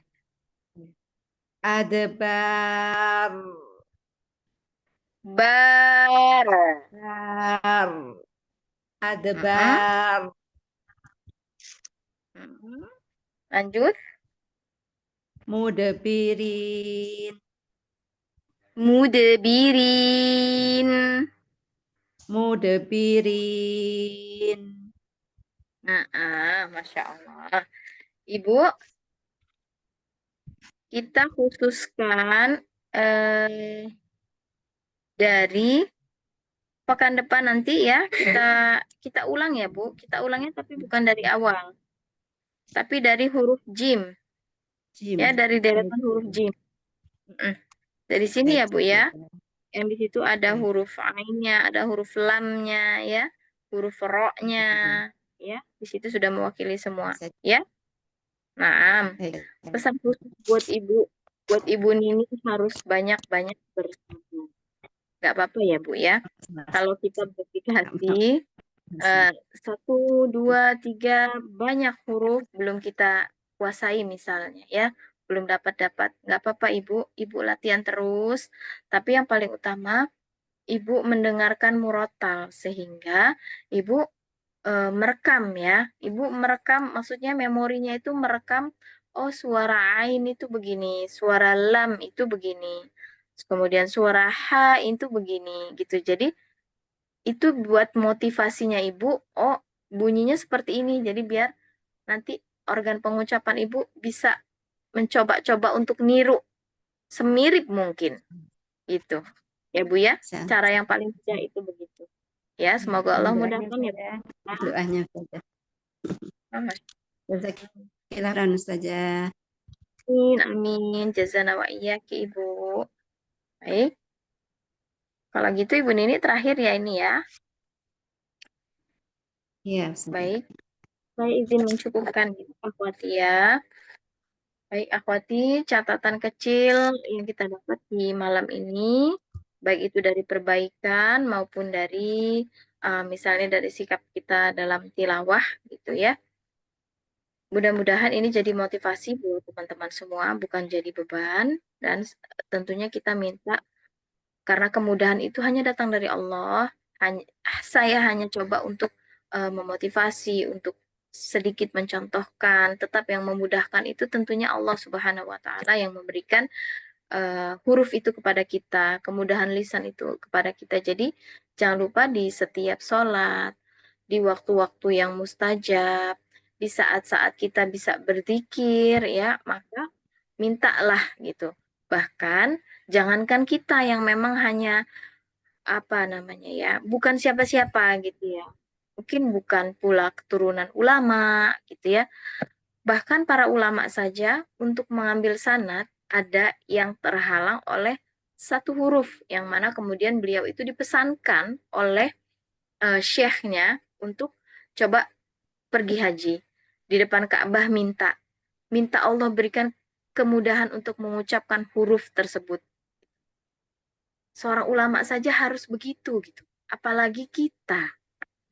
Adbar. Bar. Bar. Adbar. Lanjut. Mudabirin. Mudebirin. Mudabirin. Masya Allah. Ibu, kita khususkan dari pekan depan nanti ya kita ulang ya Bu. Kita ulangnya tapi bukan dari awal, tapi dari huruf jim. Jim. Ya, dari deretan huruf jim. Dari sini ya Bu ya. Yang di situ ada huruf ainnya, ada huruf lamnya ya, huruf ro-nya ya. Di situ sudah mewakili semua ya. Nah, pesan khusus buat Ibu Nini harus banyak-banyak bersabar. Nggak apa-apa ya Bu ya. Kalau kita beraplikasi 1, 2, 3 banyak huruf belum kita kuasai misalnya ya, belum dapat nggak apa-apa Ibu latihan terus. Tapi yang paling utama Ibu mendengarkan murotal sehingga Ibu merekam ya. Ibu merekam maksudnya memorinya itu merekam, oh suara ain itu begini, suara lam itu begini. Kemudian suara ha itu begini gitu. Jadi itu buat motivasinya Ibu, oh bunyinya seperti ini. Jadi biar nanti organ pengucapan Ibu bisa mencoba-coba untuk niru semirip mungkin. Gitu. Ya Bu ya, cara yang paling mudah itu begitu. Ya, semoga Allah mudahkan ya. Doanya saja. Silakan saja. Amin. Jazana wa iyyaki Ibu. Baik. Kalau gitu Ibu Nini terakhir ya ini ya. Iya, Baik. Saya izin mencukupkan akhwati ya. Baik akhwati, catatan kecil yang kita dapat di malam ini, baik itu dari perbaikan maupun dari misalnya dari sikap kita dalam tilawah gitu ya. Mudah-mudahan ini jadi motivasi buat teman-teman semua, bukan jadi beban. Dan tentunya kita minta, karena kemudahan itu hanya datang dari Allah. Saya hanya coba untuk memotivasi, untuk sedikit mencontohkan. Tetap yang memudahkan itu tentunya Allah Subhanahu wa Ta'ala yang memberikan huruf itu kepada kita, kemudahan lisan itu kepada kita. Jadi jangan lupa di setiap sholat, di waktu-waktu yang mustajab, di saat-saat kita bisa berzikir ya, maka mintalah gitu. Bahkan jangankan kita yang memang hanya apa namanya ya, bukan siapa-siapa gitu ya. Mungkin bukan pula keturunan ulama gitu ya. Bahkan para ulama saja untuk mengambil sanad ada yang terhalang oleh satu huruf yang mana kemudian beliau itu dipesankan oleh syekhnya untuk coba pergi haji. Di depan Ka'bah minta Allah berikan kemudahan untuk mengucapkan huruf tersebut. Seorang ulama saja harus begitu gitu. Apalagi kita,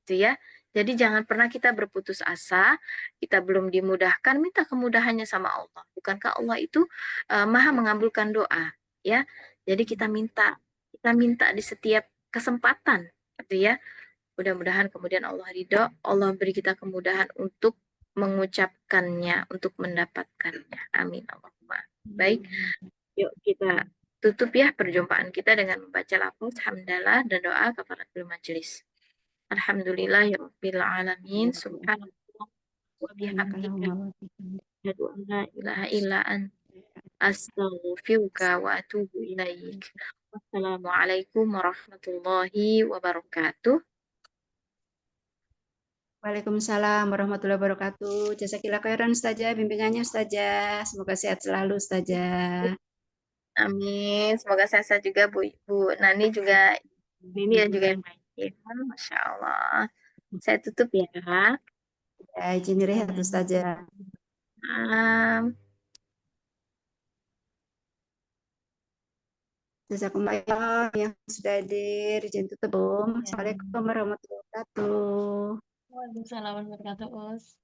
gitu ya. Jadi jangan pernah kita berputus asa, kita belum dimudahkan, minta kemudahannya sama Allah. Bukankah Allah itu maha mengabulkan doa, ya? Jadi kita minta di setiap kesempatan, gitu ya. Mudah-mudahan kemudian Allah ridho, Allah beri kita kemudahan untuk mengucapkannya, untuk mendapatkannya. Amin Allahumma. Baik, yuk kita tutup ya perjumpaan kita dengan membaca lafaz hamdalah dan doa kafaratul majelis. Alhamdulillahirabbil alamin. Subhanallah wa bihamdika Subhanakallahumma wa bihamdika. asyhadu an la ilaha illa anta astaghfiruka wa atubu ilaik. Wassalamualaikum warahmatullahi wabarakatuh. Waalaikumsalam warahmatullahi wabarakatuh. Jazakillah khairan Ustazah, bimbingannya Ustazah. Semoga sehat selalu Ustazah. Amin. Semoga sehat juga Bu Nani juga. Ini ya juga yang baik. Masya Allah. Saya tutup ya. Ya, izin rehat Ustazah. Jazakumullah yang sudah hadir, izin tutup. Assalamualaikum warahmatullahi wabarakatuh. Waalaikumsalam warahmatullahi wabarakatuh.